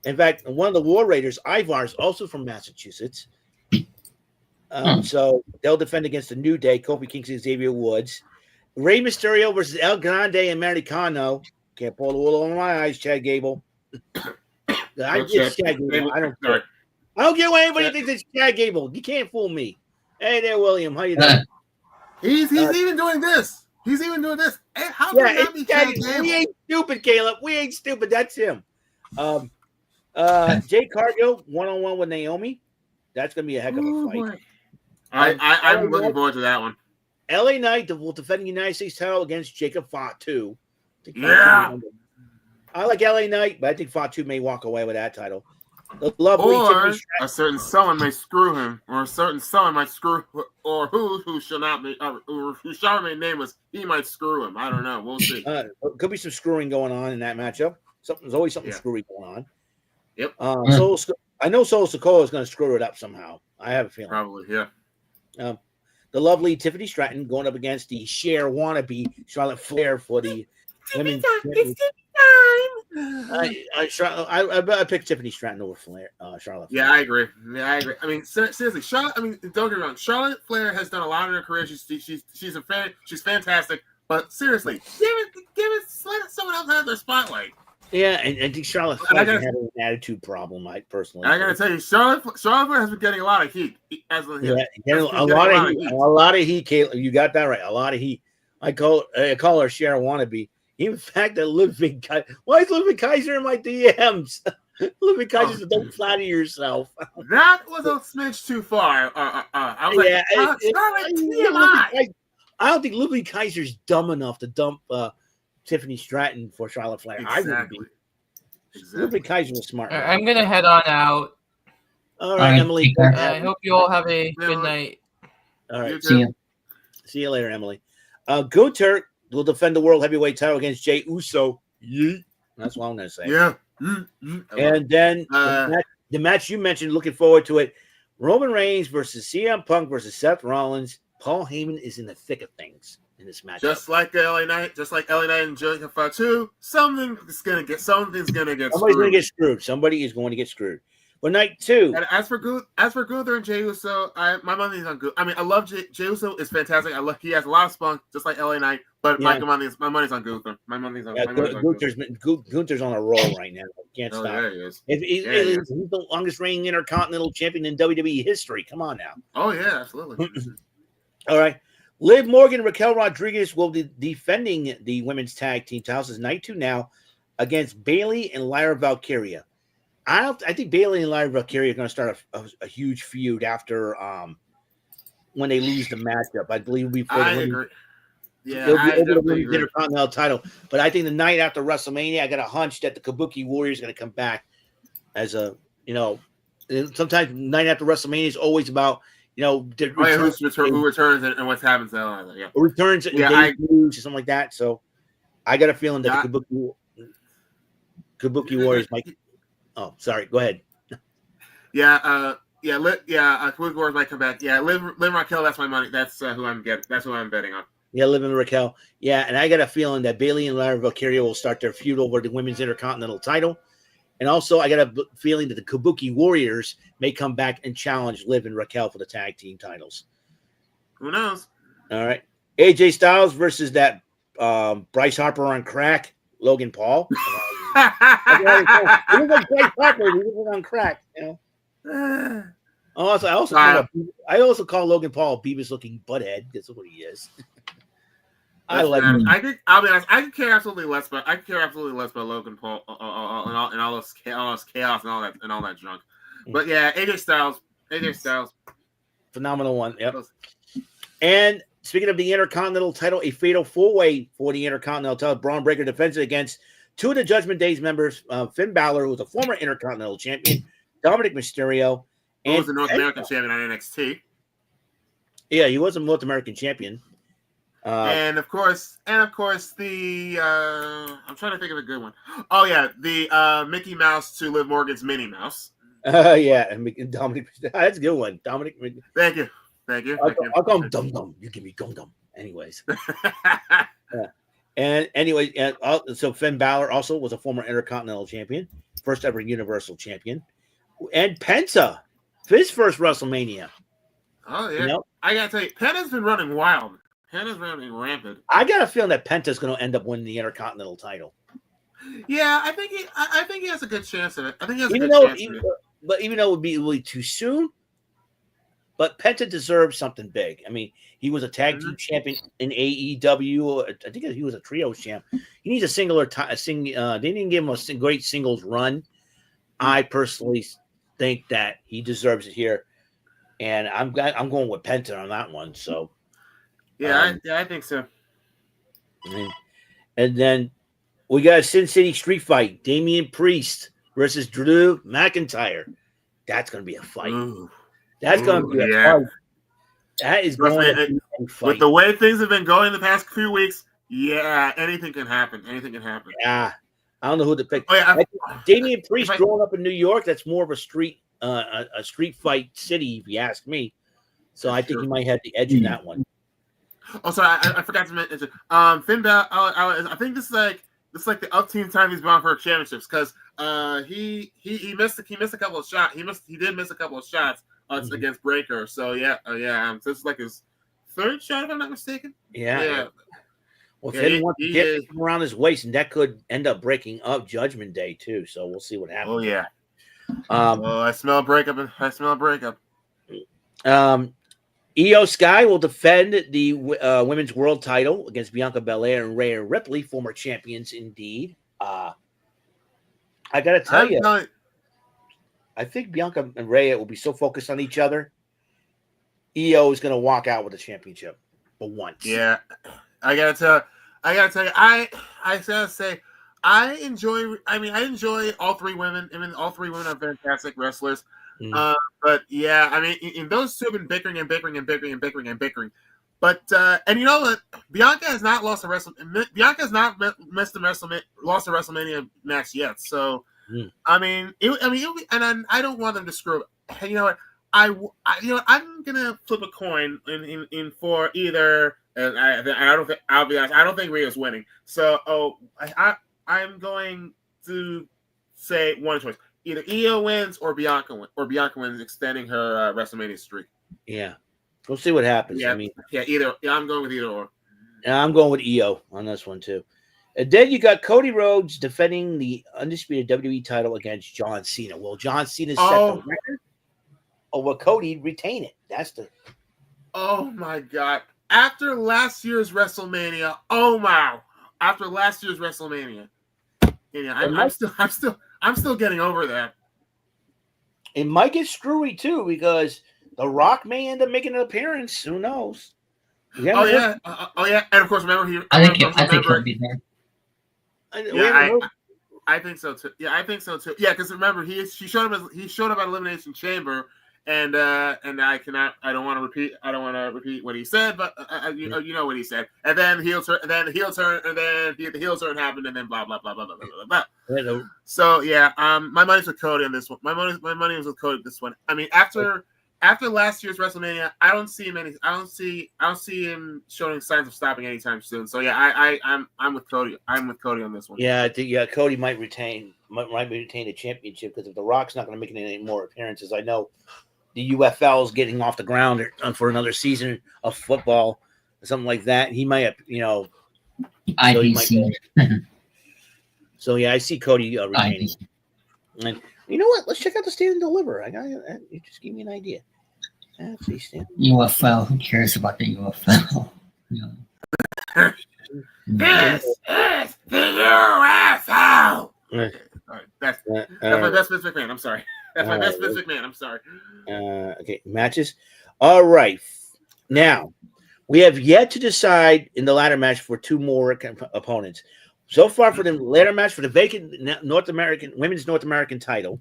In fact, one of the War Raiders, Ivar, is also from Massachusetts. So they'll defend against the New Day, Kofi Kingston, Xavier Woods. Rey Mysterio versus El Grande and Americano. Can't pull the wool over my eyes, Chad Gable. I don't care. I don't care what anybody thinks it's Chad Gable. You can't fool me. Hey there, William. How you doing? He's even doing this. He's even doing this. Hey, how can that be Chad Gable? We ain't stupid, Caleb. We ain't stupid. That's him. Jay Cargill 1-on-1 with Naomi. That's gonna be a heck of a fight. Boy. I'm looking forward to that one. LA Knight will defend the United States title against Jacob Fatu. Yeah. I like LA Knight, but I think Fatu may walk away with that title. The lovely or a certain someone may screw him, or a certain someone might screw, or who shall not be, or who shall remain nameless, he might screw him. I don't know. We'll see. Could be some screwing going on in that matchup. There's always something screwy going on. Yep. I know Solo Sikoa is going to screw it up somehow. I have a feeling. Probably, yeah. The lovely Tiffany Stratton going up against the Cher wannabe Charlotte Flair for the women's. I picked Tiffany Stratton over Flair, Charlotte Flair. Yeah, I agree. I mean, seriously, Charlotte. I mean, don't get me wrong. Charlotte Flair has done a lot in her career. She's fantastic. But seriously, let someone else have their spotlight. Yeah, and I think Charlotte Flair had an attitude problem. I personally, I gotta tell you, Charlotte Flair has been getting a lot of heat. A lot of heat. Caleb, you got that right. A lot of heat. I call her Cher wannabe. In fact, that Ludwig Kaiser. Why is Ludwig Kaiser in my DMs? Ludwig Kaiser said, "Don't flatter yourself." That was a smidge too far. I was I don't think Ludwig Kaiser's dumb enough to dump Tiffany Stratton for Charlotte Flair. Exactly. I wouldn't be. Ludwig Kaiser was smart. I'm gonna head on out. All right, Emily. I hope you all have a good night. All right. See you later, Emily. Gunther will defend the world heavyweight title against Jey Uso. That's what I'm going to say. Yeah. And then the match you mentioned, looking forward to it. Roman Reigns versus CM Punk versus Seth Rollins. Paul Heyman is in the thick of things in this match. Just like LA Knight and Jacob Fatu, something's going to get Somebody's going to get screwed. Somebody is going to get screwed. But night two. And as for Gunther and Jey Uso, my money's on Gunther. I mean, I love Jey Uso. Is fantastic. He has a lot of spunk, just like LA Knight. But my money's on Gunther. Gunther's on a roll right now. Can't stop. Yeah, he is. He's the longest reigning Intercontinental Champion in WWE history. Come on now. Oh yeah, absolutely. All right. Liv Morgan and Raquel Rodriguez will be defending the women's tag team titles. It's night two now against Bayley and Lyra Valkyria. I think Bayley and Lyra Valkyria are going to start a huge feud after when they lose the matchup. I believe I agree. Yeah, it'll be over the women's Intercontinental title. But I think the night after WrestleMania, I got a hunch that the Kabuki Warrior is going to come back as a, sometimes night after WrestleMania is always about, who returns and what's happened to them. Yeah. Returns and or something like that. So I got a feeling that the Kabuki Warriors might. Oh, sorry. Go ahead. Kabuki Warriors might come back. Yeah, Liv Raquel. That's my money. That's who I'm getting. That's who I'm betting on. Yeah, Liv and Raquel. Yeah, and I got a feeling that Bayley and Lyra Valkyria will start their feud over the women's Intercontinental title. And also, I got a feeling that the Kabuki Warriors may come back and challenge Liv and Raquel for the tag team titles. Who knows? All right. AJ Styles versus that Bryce Harper on crack, Logan Paul. He was like Bryce Harper. He was on crack. I also call Logan Paul a Beavis-looking butthead. That's what he is. I'll be honest. I could care absolutely less about Logan Paul and all this chaos and all that junk. But yeah, AJ Styles, phenomenal one. Yep. And speaking of the Intercontinental title, a fatal four-way for the Intercontinental title. Braun Breaker defends it against two of the Judgment Day's members, Finn Balor, who was a former Intercontinental champion, Dominic Mysterio, and was the North American champion on NXT. Yeah, he was a North American champion. And of course, the I'm trying to think of a good one. Oh yeah, the Mickey Mouse to Liv Morgan's Minnie Mouse. Yeah, and Dominic. That's a good one, Dominic. Thank you. I'll call him Dum Dum. You give me Gum Dum. Anyways. And anyway, so Finn Balor also was a former Intercontinental champion, first ever Universal champion, and Penta, his first WrestleMania. Oh yeah, I gotta tell you, Penta's been running wild. Penta's running rampant. I got a feeling that Penta's going to end up winning the Intercontinental title. Yeah, I think he has a good chance of it. I think he has even a good chance of it. But even though it would be too soon, But Penta deserves something big. I mean, he was a tag team champion in AEW. I think he was a trio champ. He needs a singular. They didn't give him a great singles run. I personally think that he deserves it here, and I'm going with Penta on that one. So, I think so. And then we got a Sin City street fight: Damian Priest versus Drew McIntyre. That's going to be a fight. That's going to be a fight. That is going to be a fight. With the way things have been going the past few weeks, anything can happen. Anything can happen. Yeah. I don't know who to pick. Oh, yeah, Damian Priest growing up in New York, that's more of a street fight city, if you ask me. So I think he might have the edge in that one. Oh, sorry, I forgot to mention. Finn Balor. I think this is like the upteenth time he's gone for championships because he missed a couple of shots. He did miss a couple of shots against Breaker. So this is like his third shot, if I'm not mistaken. Yeah. Well, Finn wants to get him around his waist, and that could end up breaking up Judgment Day too. So we'll see what happens. Oh yeah. I smell a breakup. Io Sky will defend the women's world title against Bianca Belair and Rhea Ripley, former champions indeed. I gotta tell you, I think Bianca and Rhea will be so focused on each other. Io is gonna walk out with the championship for once. Yeah, I gotta tell you, I gotta say, I enjoy all three women. I mean, all three women are fantastic wrestlers. But yeah, I mean, and those two have been bickering. But and you know what? Bianca has not lost a Bianca has not lost a WrestleMania match yet. So I I don't want them to screw it. And you know what? I'm gonna flip a coin in for either. And I'll be honest. I don't think Rhea's winning. So I'm going to say one choice. Either Io wins or Bianca wins, extending her WrestleMania streak. Yeah, we'll see what happens. Yeah, I mean, I'm going with either or. And I'm going with Io on this one too. And then you got Cody Rhodes defending the undisputed WWE title against John Cena. Will John Cena set the record, or will Cody retain it? That's the. Oh my God! After last year's WrestleMania, I'm still getting over that. It might get screwy too because The Rock may end up making an appearance. Who knows? And of course, remember I think he'll be there. I think so too. Yeah, I think so too. Yeah, because remember he showed up at Elimination Chamber, and I don't want to repeat what he said, but you know what he said. And then the heel turn happened, and then blah blah blah blah blah blah blah. Hello. So yeah, my money's with Cody on this one. My money was with Cody this one. I mean, after last year's WrestleMania, I don't see him showing signs of stopping anytime soon. So yeah, I'm with Cody. I'm with Cody on this one. Yeah, I think Cody might retain the championship because if The Rock's not going to make any more appearances, I know the UFL is getting off the ground for another season of football or something like that. He might have, IBC. So yeah, I see Cody retaining. And you know what? Let's check out the Stand and Deliver. You just give me an idea. Let's see, Stand. UFL. Who cares about the UFL? This is the UFL. That's my best Vince McMahon. I'm sorry. That's my best Vince McMahon. I'm sorry. Okay, matches. All right. Now, we have yet to decide in the ladder match for two more opponents. So far, for the ladder match for the vacant women's North American title,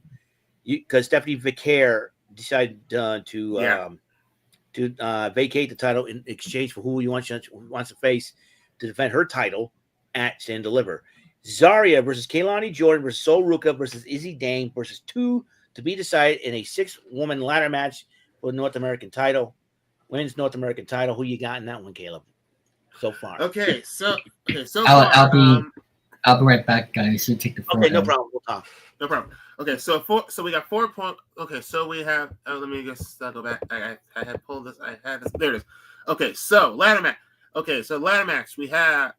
because Stephanie Vicaire decided to vacate the title in exchange for who wants to face to defend her title at Stand and Deliver. Zarya versus Kaylani Jordan versus Sol Ruka versus Izzy Dane versus two to be decided in a 6-woman ladder match for the North American title, women's North American title. Who you got in that one, Caleb? So far. Okay, so I'll be right back, guys. You take the floor. Okay, no problem. We'll talk. No problem. Okay, so we got 4 points. Okay, so we have. Let me just go back. I had pulled this. I had this. There it is. Okay, so ladder match. Okay, so ladder match. We have.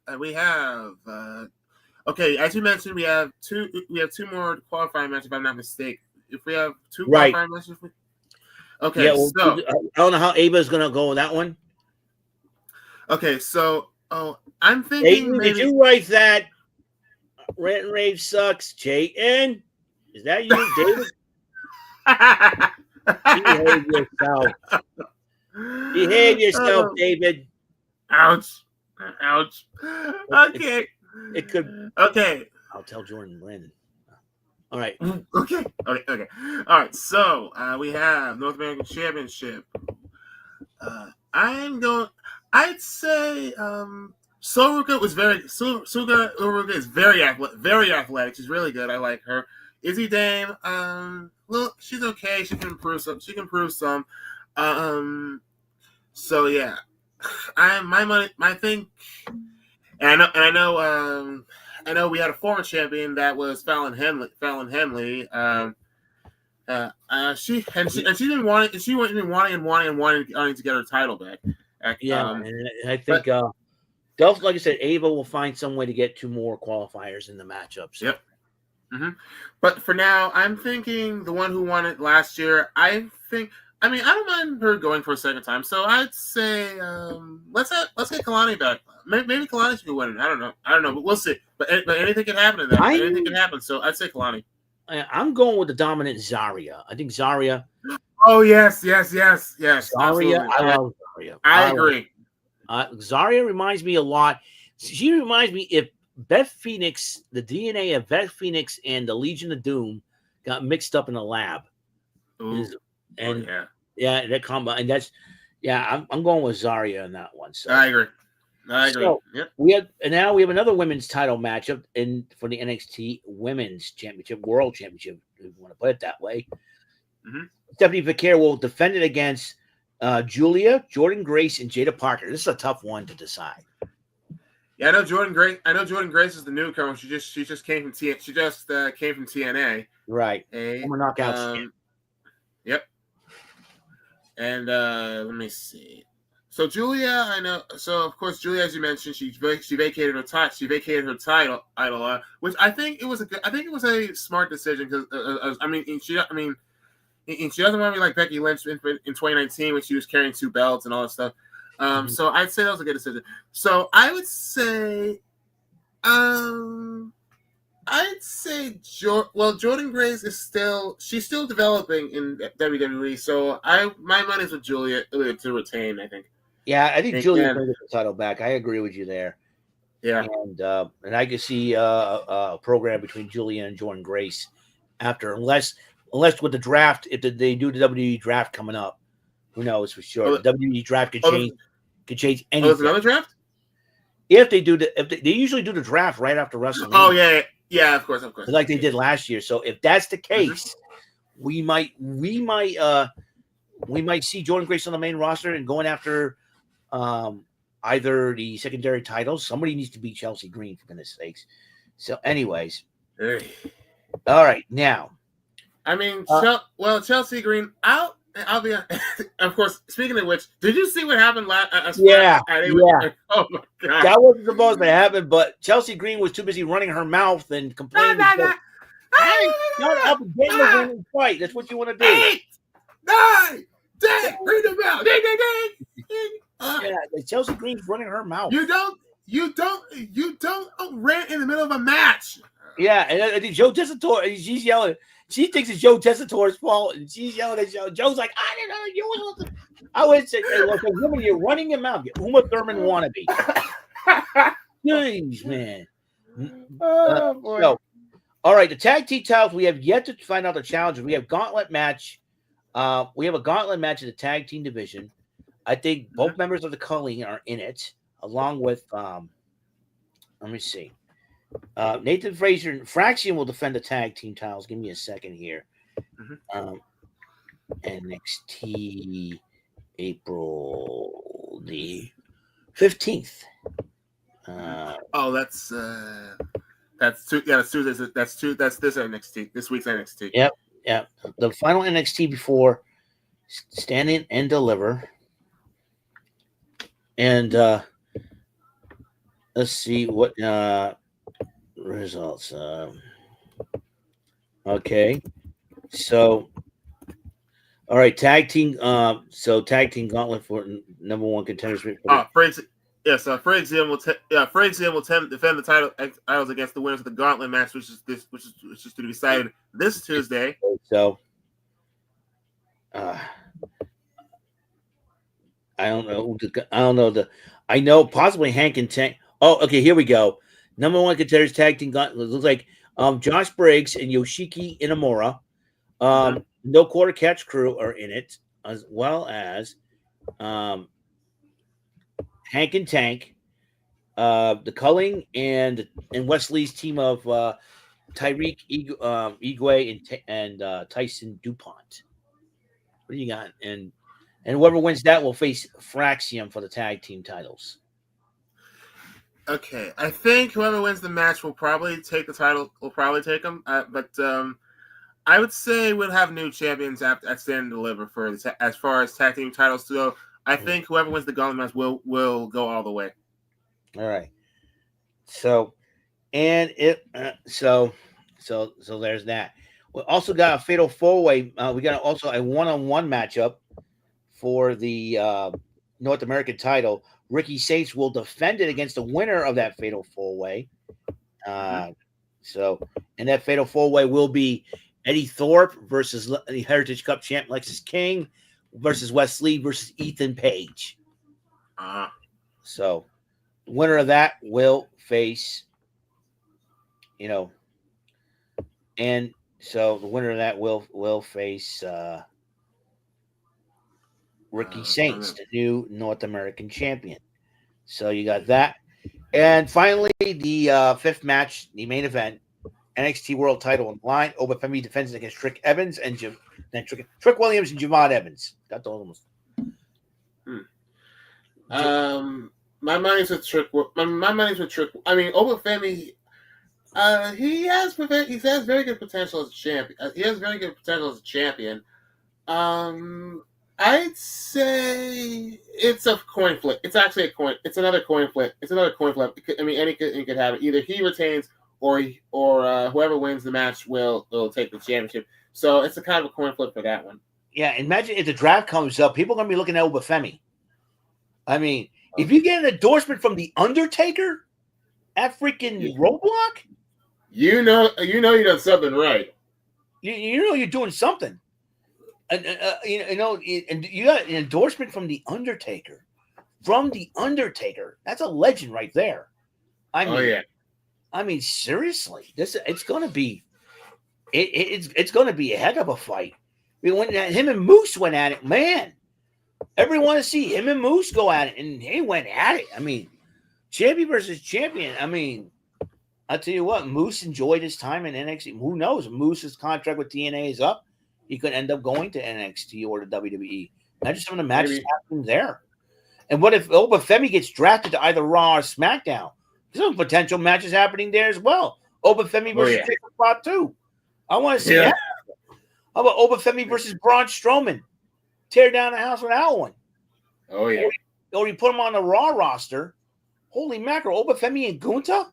Okay, as you mentioned, we have two more qualifying matches. If I'm not mistaken, if we have two qualifying matches. Okay, Yeah, well, so I don't know how Ava's gonna go with that one. okay, so I'm thinking Jayden, maybe. did you write that? Rant and Rave sucks. Jayden, is that you, David? Behave yourself. Behave yourself, David. Ouch. Ouch. Okay. It could. Okay. I'll tell Jordan Brandon. All right. Okay. Okay. All right. So we have North American Championship. I'd say Soruka is very athletic. She's really good. I like her. Izzy Dame, well, she's okay. She can improve some. So yeah, my thing, and I know we had a former champion that was Fallon Henley. She's been wanting to get her title back. And I think like I said, Ava will find some way to get 2 more qualifiers in the matchups. Yep. Mm-hmm. But for now, I'm thinking the one who won it last year. I don't mind her going for a second time. So I'd say let's get Kalani back. Maybe Kalani should win it. I don't know, but we'll see. But anything can happen in that. Anything can happen. So I'd say Kalani. I'm going with the dominant Zarya. I think Zarya. Oh yes. Zarya, absolutely. I love Zarya. I agree. Zarya reminds me a lot. She reminds me if Beth Phoenix, the DNA of Beth Phoenix and the Legion of Doom got mixed up in a lab. Ooh. That combo, and that's I'm going with Zarya in that one. So I agree. So yep. we have another women's title matchup for the NXT Women's Championship, World Championship, if you want to put it that way. Mm-hmm. Stephanie Vaquer will defend it against Julia, Jordan Grace, and Jada Parker. This is a tough one to decide. Yeah, I know Jordan Grace is the newcomer. She just came from TNA. Right. Former knockouts. Yep. And let me see. So Julia, I know. So of course, Julia, as you mentioned, she vacated her title. She vacated her title, which I think it was a smart decision because she doesn't want to be like Becky Lynch in 2019 when she was carrying 2 belts and all that stuff. So I'd say that was a good decision. So I would say, Jordan Grace is still developing in WWE. So my money's with Julia to retain, I think. Yeah, I think Julia's going to get the title back. I agree with you there. Yeah, and I could see a program between Julia and Jordan Grace after, unless with the draft, if they do the WWE draft coming up, who knows for sure. The WWE draft could change anything. There's another draft. If they usually do the draft right after WrestleMania. Oh yeah, of course, like they did last year. So if that's the case, we might see Jordan Grace on the main roster and going after either the secondary titles. Somebody needs to beat Chelsea Green, for goodness sakes. So, anyways, all right, now. I mean, Chelsea Green. I'll be. Of course. Speaking of which, did you see what happened last? Yeah. Oh my god, that wasn't supposed to happen. But Chelsea Green was too busy running her mouth and complaining. Hey, shut up and get in the ring and fight. That's what you want to do. 8, 9, 10. Bring them out. Ding. Chelsea Green's running her mouth. You don't rant in the middle of a match. Yeah, and I think Joe Tessitore, she's yelling. She thinks it's Joe Tessitore's fault, and she's yelling at Joe. Joe's like, I didn't know you were. I would say, hey, look, woman, you're running your mouth. Uma Thurman wannabe. Jeez, man. Oh boy. So, all right, the tag team titles. We have yet to find out the challenges. We have gauntlet match. We have a gauntlet match in the tag team division. I think both members of the Culling are in it, along with let me see. Nathan Frazier and Fraction will defend the tag team titles. Give me a second here. NXT April the 15th. That's Tuesday. That's this NXT. This week's NXT. Yep. The final NXT before Stand In and Deliver. And let's see what results. Okay. So All right, tag team. So tag team gauntlet for number one contenders. Frank Zim will defend the titles against the winners of the gauntlet match, which is to be decided this Tuesday. So, I don't know. I know possibly Hank and Tank. Oh, okay. Here we go. Number one contenders tag team gauntlet looks like Josh Briggs and Yoshiki Inamura. No quarter catch crew are in it, as well as Hank and Tank, the Culling and Wesley's team of Tyreek Igwe and Tyson DuPont. What do you got? And whoever wins that will face Fraxium for the tag team titles. Okay, I think whoever wins the match will probably take the title. Will probably take them, but I would say we'll have new champions at Stand and Deliver for as far as tag team titles go. I think whoever wins the gauntlet match will go all the way. All right. So, and so there's that. We also got a fatal four-way. We got also a one-on-one matchup for the North American title. Ricky Saints will defend it against the winner of that fatal four-way. So, and that fatal four-way will be Eddie Thorpe versus the Heritage Cup champ Lexus King versus Wesley versus Ethan Page. So, the winner of that will face, and so the winner of that will face Ricky Saints, the new North American champion. So you got that. And finally, the fifth match, the main event, NXT World Title on the line. Obafemi defends against Trick Evans and Trick Williams and Javon Evans. Got those almost. My money's with Trick. My money's with Trick. I mean, Obafemi. He has very good potential as a champion. I'd say it's a coin flip. It's actually a coin. It's another coin flip. I mean, any could have it. Either he retains or whoever wins the match will take the championship. So it's a kind of a coin flip for that one. Yeah, imagine if the draft comes up, people are going to be looking at Obafemi. I mean, if you get an endorsement from the Undertaker at freaking Roadblock, you know you done something right. You know you're doing something. And and you got an endorsement from the Undertaker. That's a legend right there. I mean, seriously, it's going to be it's going to be a heck of a fight. I mean, when him and Moose went at it, man, everyone want to see him and Moose go at it, and they went at it. I mean, champion versus champion. I mean, I'll tell you what, Moose enjoyed his time in NXT. Who knows? Moose's contract with TNA is up. He could end up going to NXT or to WWE. Imagine some of the matches happening there. And what if Obafemi gets drafted to either Raw or SmackDown? There's some potential matches happening there as well. Obafemi versus Jacob Fatu. I want to see that. How about Obafemi versus Braun Strowman? Tear down the house with that one. Oh, yeah. Or you put him on the Raw roster. Holy mackerel. Obafemi and Gunta?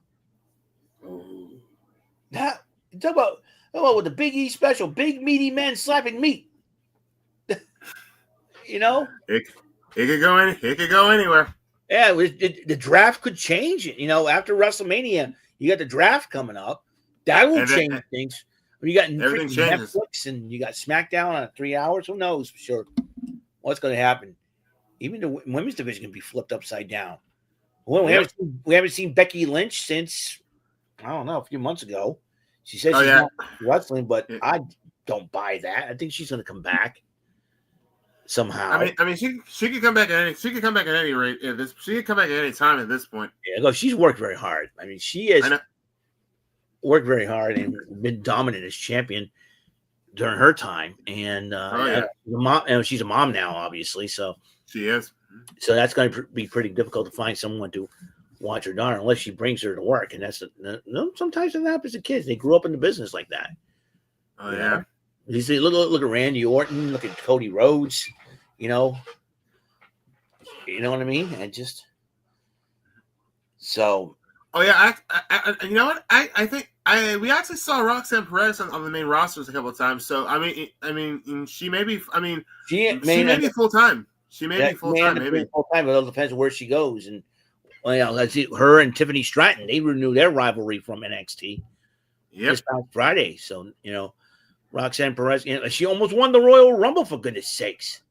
Talk about with the Big E special, big meaty men slapping meat. It could go anywhere. Yeah, the draft could change it. After WrestleMania, you got the draft coming up. That will change things. You got everything changes. Netflix and you got SmackDown on 3 hours. Who knows for sure what's going to happen? Even the women's division can be flipped upside down. Well, we haven't seen Becky Lynch since I don't know, a few months ago. She says she's not wrestling, but I don't buy that. I think she's going to come back somehow. I mean, she could come back at any. She could come back at any rate. She could come back at any time at this point. Yeah, look, she's worked very hard. I mean, she has worked very hard and been dominant as champion during her time. And she's a mom now, obviously. So she is. So that's going to be pretty difficult to find someone to watch her daughter unless she brings her to work, and that's sometimes that happens to kids. They grew up in the business like that. Oh yeah. You see, look at Randy Orton, look at Cody Rhodes. You know what I mean? And just so Oh yeah, you know what? I think we actually saw Roxanne Perez on the main rosters a couple of times. So I mean, she may be. I mean, she may be full time. She may be full time. Maybe full time, but it all depends on where she goes. And well, let's see, her and Tiffany Stratton, they renewed their rivalry from NXT this past Friday. So Roxanne Perez, she almost won the Royal Rumble for goodness sakes.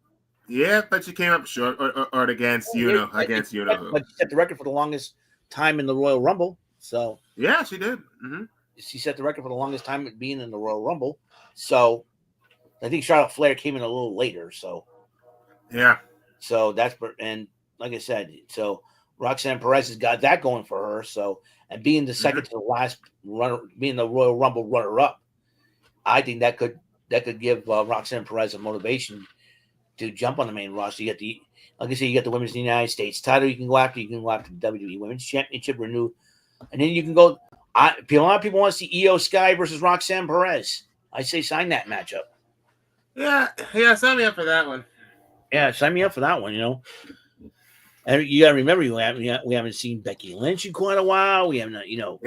Yeah, but she came up short, or against against But she set the record for the longest time in the Royal Rumble. So yeah, she did. Mm-hmm. She set the record for the longest time being in the Royal Rumble. So I think Charlotte Flair came in a little later. So yeah. So and like I said, so Roxanne Perez has got that going for her. So and being the second to the last runner, being the Royal Rumble runner-up, I think that could give Roxanne Perez a motivation to jump on the main roster. You get like I said, you get the Women's United States title. You can go after. You can go after the WWE Women's Championship renew, and then you can go. A lot of people want to see Io Sky versus Roxanne Perez. I say sign that matchup. Yeah, sign me up for that one. Yeah, sign me up for that one. And you gotta remember, we haven't seen Becky Lynch in quite a while. We haven't, Yep.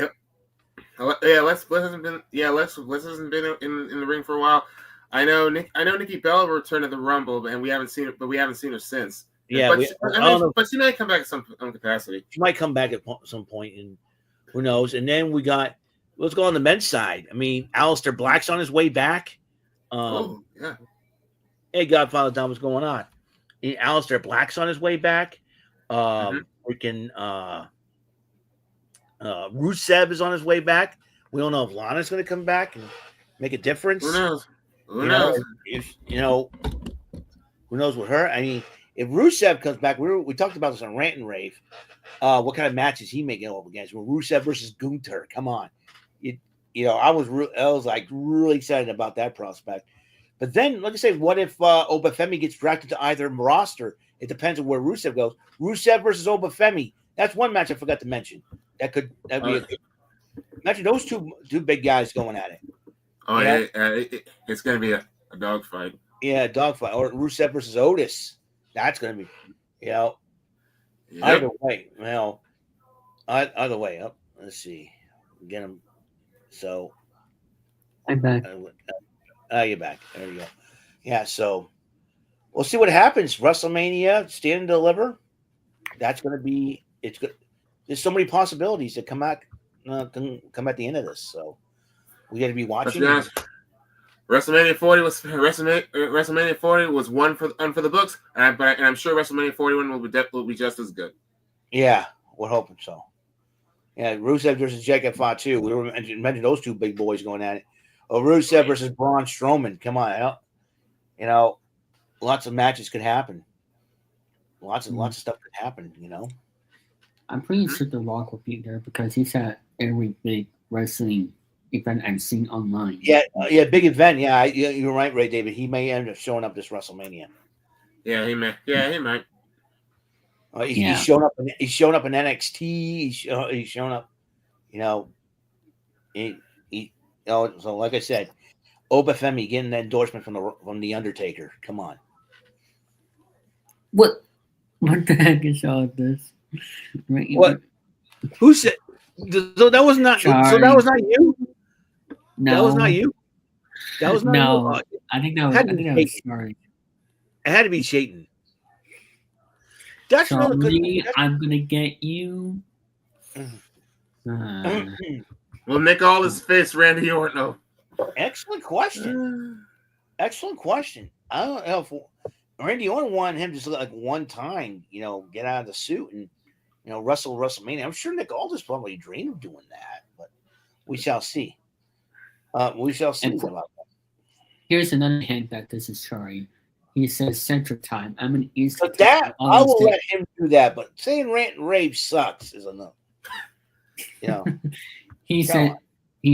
Yeah, Lex hasn't been. Yeah, Lex hasn't been in the ring for a while. I know Nikki Bella returned to the Rumble, and we haven't seen it, but we haven't seen her since. Yeah, but she might come back at some capacity. She might come back at some point, and who knows? And then let's go on the men's side. I mean, Aleister Black's on his way back. Yeah. Hey, Godfather Don, what's going on? Aleister Black's on his way back. Freaking Rusev is on his way back. We don't know if Lana's going to come back and make a difference. Who knows? Who knows? Who knows with her? I mean, if Rusev comes back, we talked about this on Rant and Rave. What kind of matches he may go up against? Well, Rusev versus Gunther. Come on, I was like really excited about that prospect. But then, like I say, what if Obafemi gets drafted to either roster? It depends on where Rusev goes. Rusev versus Obafemi. That's one match I forgot to mention. That'd be a good. Imagine those two big guys going at it. Oh yeah, it's going to be a dogfight. Yeah, a dogfight. Or Rusev versus Otis. That's going to be, either way. Well, either way. Up. Let's see. Get him. So. I'm back. You're back. There you go. Yeah. So we'll see what happens. WrestleMania, Stand and Deliver. That's going to be. It's good. There's so many possibilities that come at the end of this. So we got to be watching. WrestleMania 40 was one for the books, and I'm sure WrestleMania 41 will be just as good. Yeah, we're hoping so. Yeah, Rusev versus Jacob Fatu. We were mentioning those two big boys going at it. Oh, Rusev versus Braun Strowman. Come on, lots of matches could happen. Lots of stuff could happen. I'm pretty sure The Rock will be there because he's at every big wrestling event I've seen online. Yeah, big event. Yeah, you're right, Ray David. He may end up showing up this WrestleMania. Yeah, he may. Yeah, he might. He's shown up. He's shown up in NXT. He's shown up. So like I said, Obafemi getting an endorsement from the Undertaker. Come on. What the heck is all this? Right, what? Who said? So that was not. Sorry. So that was not you. No, that was not you. That was not no. You. I think that was sorry. It had to be Satan. That's Sorry, another good. I'm gonna get you. Will Nick Aldis face Randy Orton? Excellent question. Excellent question. I don't know if Randy Orton wanted him to like one time, get out of the suit and wrestle WrestleMania. I'm sure Nick Aldis probably dreamed of doing that, but we shall see. We shall see about that. Here's another hint that this is Charlie. He says Central Time. I'm an Eastern. But that I will let him do that. But saying Rant and Rave sucks is enough. He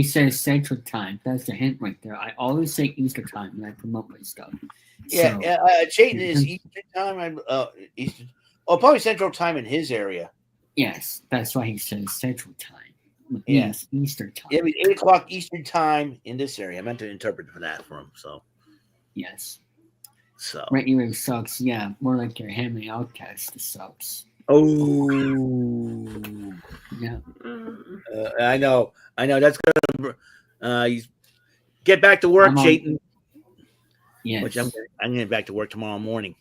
says Central Time. That's the hint right there. I always say Eastern Time when I promote my stuff. Yeah, Chayton is Eastern Time. Eastern. Oh, probably Central Time in his area. Yes, that's why he says Central Time. Yes, Eastern Time. Yeah, 8:00 Eastern Time in this area. I meant to interpret for that for him. So yes. So Right, you sucks. Yeah, more like your Hammy Outcast sucks. Oh, Yeah. I know. That's gonna. You get back to work, Chayton. Yes. Which I'm getting back to work tomorrow morning.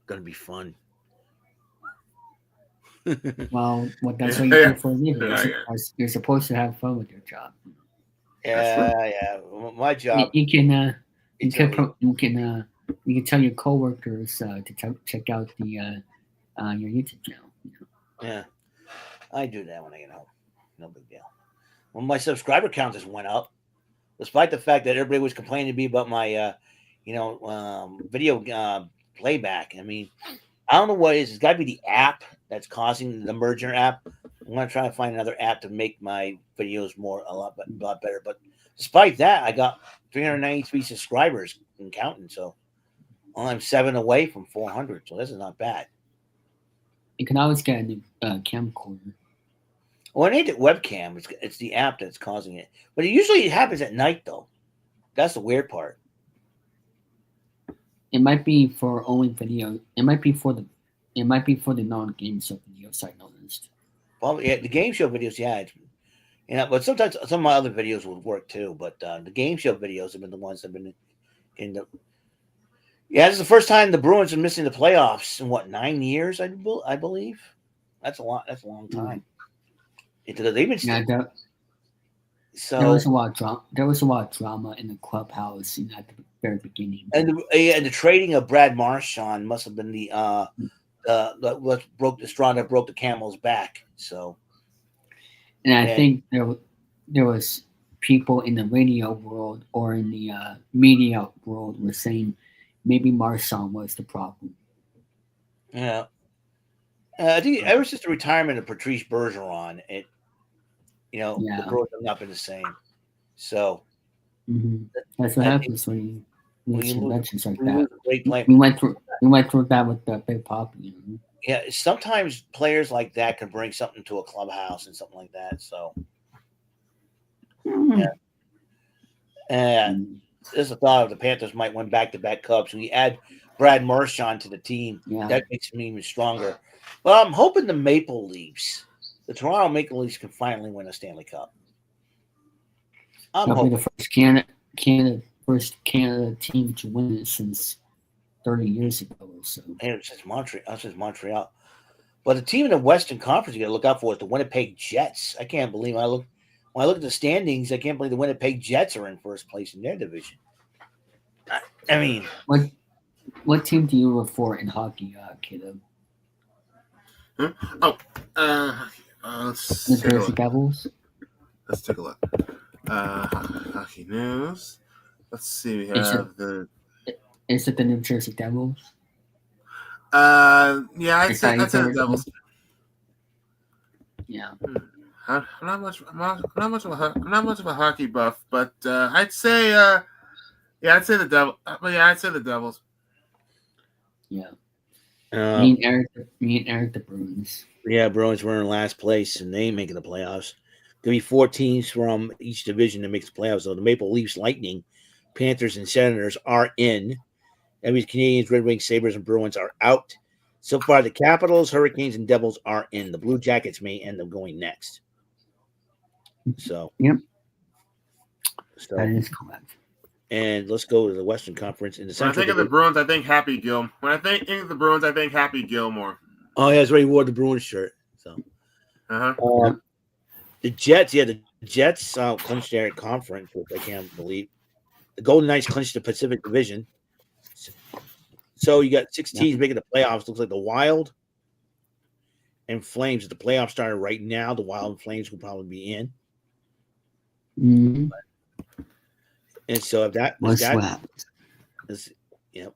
Gonna be fun. Well, that's what you do for a living. You're supposed to have fun with your job. Yeah. My job. You can tell your coworkers to check out the your YouTube channel. Yeah, I do that when I get home. No big deal. Well, my subscriber count just went up, despite the fact that everybody was complaining to me about my, video playback. I mean, I don't know what it is. It's got to be the app that's causing the merger app. I'm gonna try to find another app to make my videos a lot better. But despite that, I got 393 subscribers and counting. So I'm 7 away from 400. So this is not bad. You can always get a new camcorder. Well, it ain't the webcam. It's the app that's causing it. But it usually happens at night, though. That's the weird part. It might be for only video. It might be for the non-game show videos. I noticed. Probably the game show videos, yeah. But sometimes some of my other videos would work too. But the game show videos have been the ones that have been in the. Yeah, this is the first time the Bruins are missing the playoffs in 9 years, I believe. That's a lot. That's a long time. They've been there was a lot of drama in the clubhouse at the very beginning. And the trading of Brad Marchand must have been what broke the straw that broke the camel's back. So, and I think there was people in the radio world or in the media world were saying maybe Marchand was the problem. Yeah. I think ever since the retirement of Patrice Bergeron, the Bruins have not been the same. So that's what happens when you legends like that. Great player. We went through that with Big Poppy. Yeah, sometimes players like that can bring something to a clubhouse and something like that. So, yeah. And there's a thought of the Panthers might win back-to-back cups. We add Brad Marchand to the team. Yeah. That makes me even stronger. But I'm hoping the Toronto Maple Leafs can finally win a Stanley Cup. That'll be the first Canada team to win it since 30 years ago or so. And since Montreal. But the team in the Western Conference you got to look out for is the Winnipeg Jets. I can't believe when I look at the standings, I can't believe the Winnipeg Jets are in first place in their division. I mean, what team do you root for in hockey, Caleb? The Jersey Devils. Let's take a look. Hockey news. Let's see. We have Is it the New Jersey Devils? Yeah, I'd say the Devils. Yeah. I'm not much of a hockey buff, but I'd say I'd say the Devil. I'd say the Devils. Yeah. Me and Eric the Bruins. Yeah, Bruins were in last place and they ain't making the playoffs. There'll be 4 teams from each division that makes the playoffs. So the Maple Leafs, Lightning, Panthers, and Senators are in. That means Canadians, Red Wings, Sabres, and Bruins are out. So far, the Capitals, Hurricanes, and Devils are in. The Blue Jackets may end up going next. So, yep. That is correct. And let's go to the Western Conference. In the When I think of the Bruins, I think Happy Gilmore. When I think of the Bruins, I think Happy Gilmore. Oh, yeah, that's right. He wore the Bruins shirt. So, the Jets, the Jets clinched their conference, which I can't believe. The Golden Knights clinched the Pacific Division. So you got 6 teams making the playoffs. Looks like the Wild and Flames. If the playoffs started right now, the Wild and Flames will probably be in. Mm-hmm. And so if that was that, yep.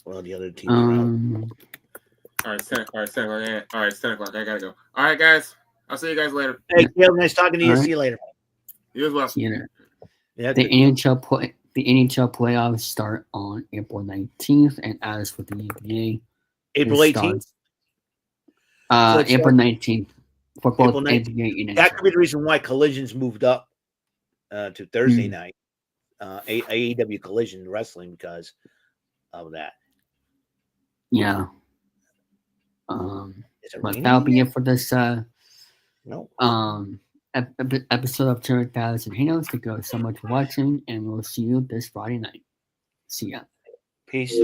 Well, the other teams are out. All right, 10 o'clock. I gotta go. All right, guys. I'll see you guys later. Hey, Caleb, nice talking to you. All See you later. You as well. See you later. Yeah, the NHL playoffs start on April 19th, and as for the NBA, April 18th. April 19th for both NBA and that could be the reason why Collisions moved up to Thursday night. AEW Collision Wrestling because of that. Yeah. But that'll be it for this No. episode of 3000 Hangouts. Thank you so much for watching, and we'll see you this Friday night. See ya. Peace.